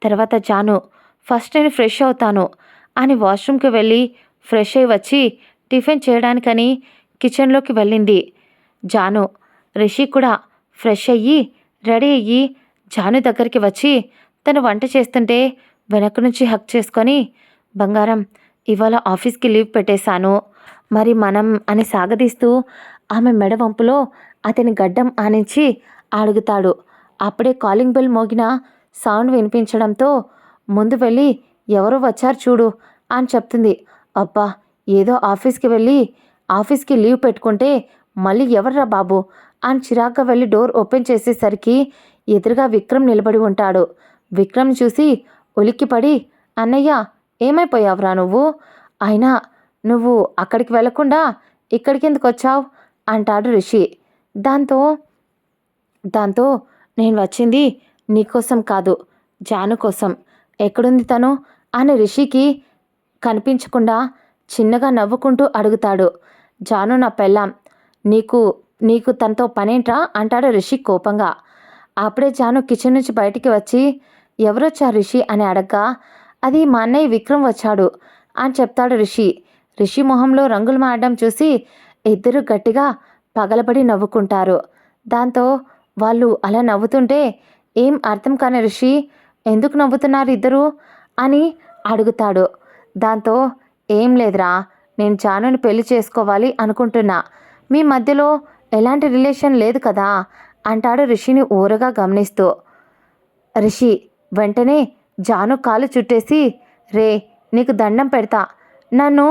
A: తర్వాత జాను ఫస్ట్ నేను ఫ్రెష్ అవుతాను అని వాష్రూమ్కి వెళ్ళి ఫ్రెష్ అయి వచ్చి టిఫిన్ చేయడానికని కిచెన్లోకి వెళ్ళింది. జాను రిషి కూడా ఫ్రెష్ అయ్యి రెడీ అయ్యి జాను దగ్గరికి వచ్చి తను వంట చేస్తుంటే వెనక నుంచి హక్ చేసుకొని బంగారం ఇవాళ ఆఫీస్కి లీవ్ పెట్టేశాను మరి మనం అని సాగదీస్తూ ఆమె మెడ వంపులో అతని గడ్డం ఆనించి అడుగుతాడు. అప్పుడే కాలింగ్ బెల్ మోగిన సౌండ్ వినిపించడంతో ముందు వెళ్ళి ఎవరో వచ్చారు చూడు అని చెప్తుంది. అబ్బా ఏదో ఆఫీస్కి లీవ్ పెట్టుకుంటే మళ్ళీ ఎవర్రా బాబు అని చిరాగ్గా వెళ్ళి డోర్ ఓపెన్ చేసేసరికి ఎదురుగా విక్రమ్ నిలబడి ఉంటాడు. విక్రమ్ చూసి ఉలిక్కిపడి అన్నయ్య ఏమైపోయావురా నువ్వు? అయినా నువ్వు అక్కడికి వెళ్లకుండా ఇక్కడికి ఎందుకు వచ్చావు అంటాడు రిషి. దాంతో నేను వచ్చింది నీకోసం కాదు జాను కోసం. ఎక్కడుంది తను అని రిషికి కనిపించకుండా చిన్నగా నవ్వుకుంటూ అడుగుతాడు. జాను నా పెళ్ళాం, నీకు తనతో పనేంట్రా అంటాడు రిషి కోపంగా. అప్పుడే జాను కిచెన్ నుంచి బయటికి వచ్చి ఎవరొచ్చారు రిషి అని అడగ్గా అది మా అన్నయ్య విక్రమ్ వచ్చాడు అని చెప్తాడు రిషి. రిషి మొహంలో రంగులు మారడం చూసి ఇద్దరు గట్టిగా పగలబడి నవ్వుకుంటారు. దాంతో వాళ్ళు అలా నవ్వుతుంటే ఏం అర్థం కాని రిషి ఎందుకు నవ్వుతున్నారు ఇద్దరు అని అడుగుతాడు. దాంతో ఏం లేదురా, నేను జానుని పెళ్లి చేసుకోవాలి అనుకుంటున్నా, మీ మధ్యలో ఎలాంటి రిలేషన్ లేదు కదా అంటాడు రిషిని ఊరగా గమనిస్తూ. రిషి వెంటనే జాను కాలు చుట్టేసి, రే నీకు దండం పెడతా, నన్ను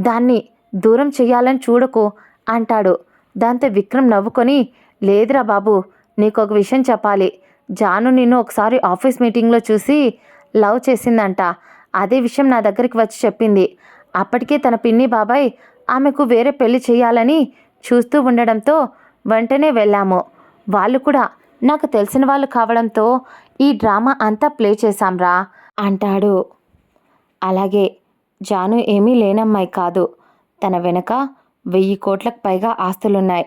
A: దాన్ని దూరం చెయ్యాలని చూడకు అంటాడు. దాంతో విక్రమ్ నవ్వుకొని, లేదురా బాబు, నీకొక విషయం చెప్పాలి, జాను నిన్ను ఒకసారి ఆఫీస్ మీటింగ్లో చూసి లవ్ చేసిందంట. అదే విషయం నా దగ్గరికి వచ్చి చెప్పింది. అప్పటికే తన పిన్ని బాబాయ్ ఆమెకు వేరే పెళ్లి చేయాలని చూస్తూ ఉండడంతో వెంటనే వెళ్ళాము. వాళ్ళు కూడా నాకు తెలిసిన వాళ్ళు కావడంతో ఈ డ్రామా అంతా ప్లే చేశాంరా అంటాడు. అలాగే జాను ఏమీ లేనమ్మాయి కాదు, తన వెనక 1000 కోట్లకు పైగా ఆస్తులున్నాయి.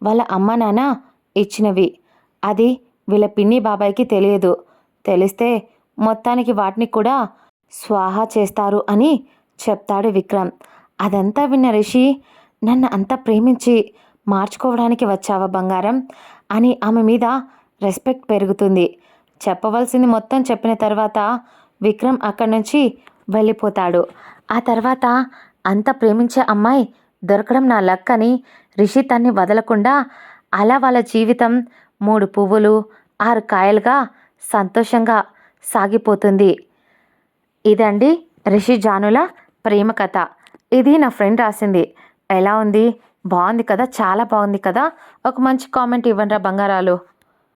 A: వాళ్ళ అమ్మ నాన్న ఇచ్చినవి. అది వీళ్ళ పిన్ని బాబాయ్కి తెలియదు. తెలిస్తే మొత్తానికి వాటిని కూడా స్వాహా చేస్తారు అని చెప్తాడు విక్రమ్. అదంతా విన్న రిషి, నన్ను అంతా ప్రేమించి మార్చుకోవడానికి వచ్చావా బంగారం అని ఆమె మీద రెస్పెక్ట్ పెరుగుతుంది. చెప్పవలసింది మొత్తం చెప్పిన తర్వాత విక్రమ్ అక్కడి నుంచి వెళ్ళిపోతాడు. ఆ తర్వాత అంత ప్రేమించే అమ్మాయి దొరకడం నా లక్ అని రిషి తన్ని వదలకుండా అలా వాళ్ళ జీవితం 3 పువ్వులు 6 కాయలుగా సంతోషంగా సాగిపోతుంది. ఇదండి రిషి జానుల ప్రేమ కథ. ఇది నా ఫ్రెండ్ రాసింది. ఎలా ఉంది? బాగుంది కదా, చాలా బాగుంది కదా. ఒక మంచి కామెంట్ ఇవ్వండిరా బంగారాలు.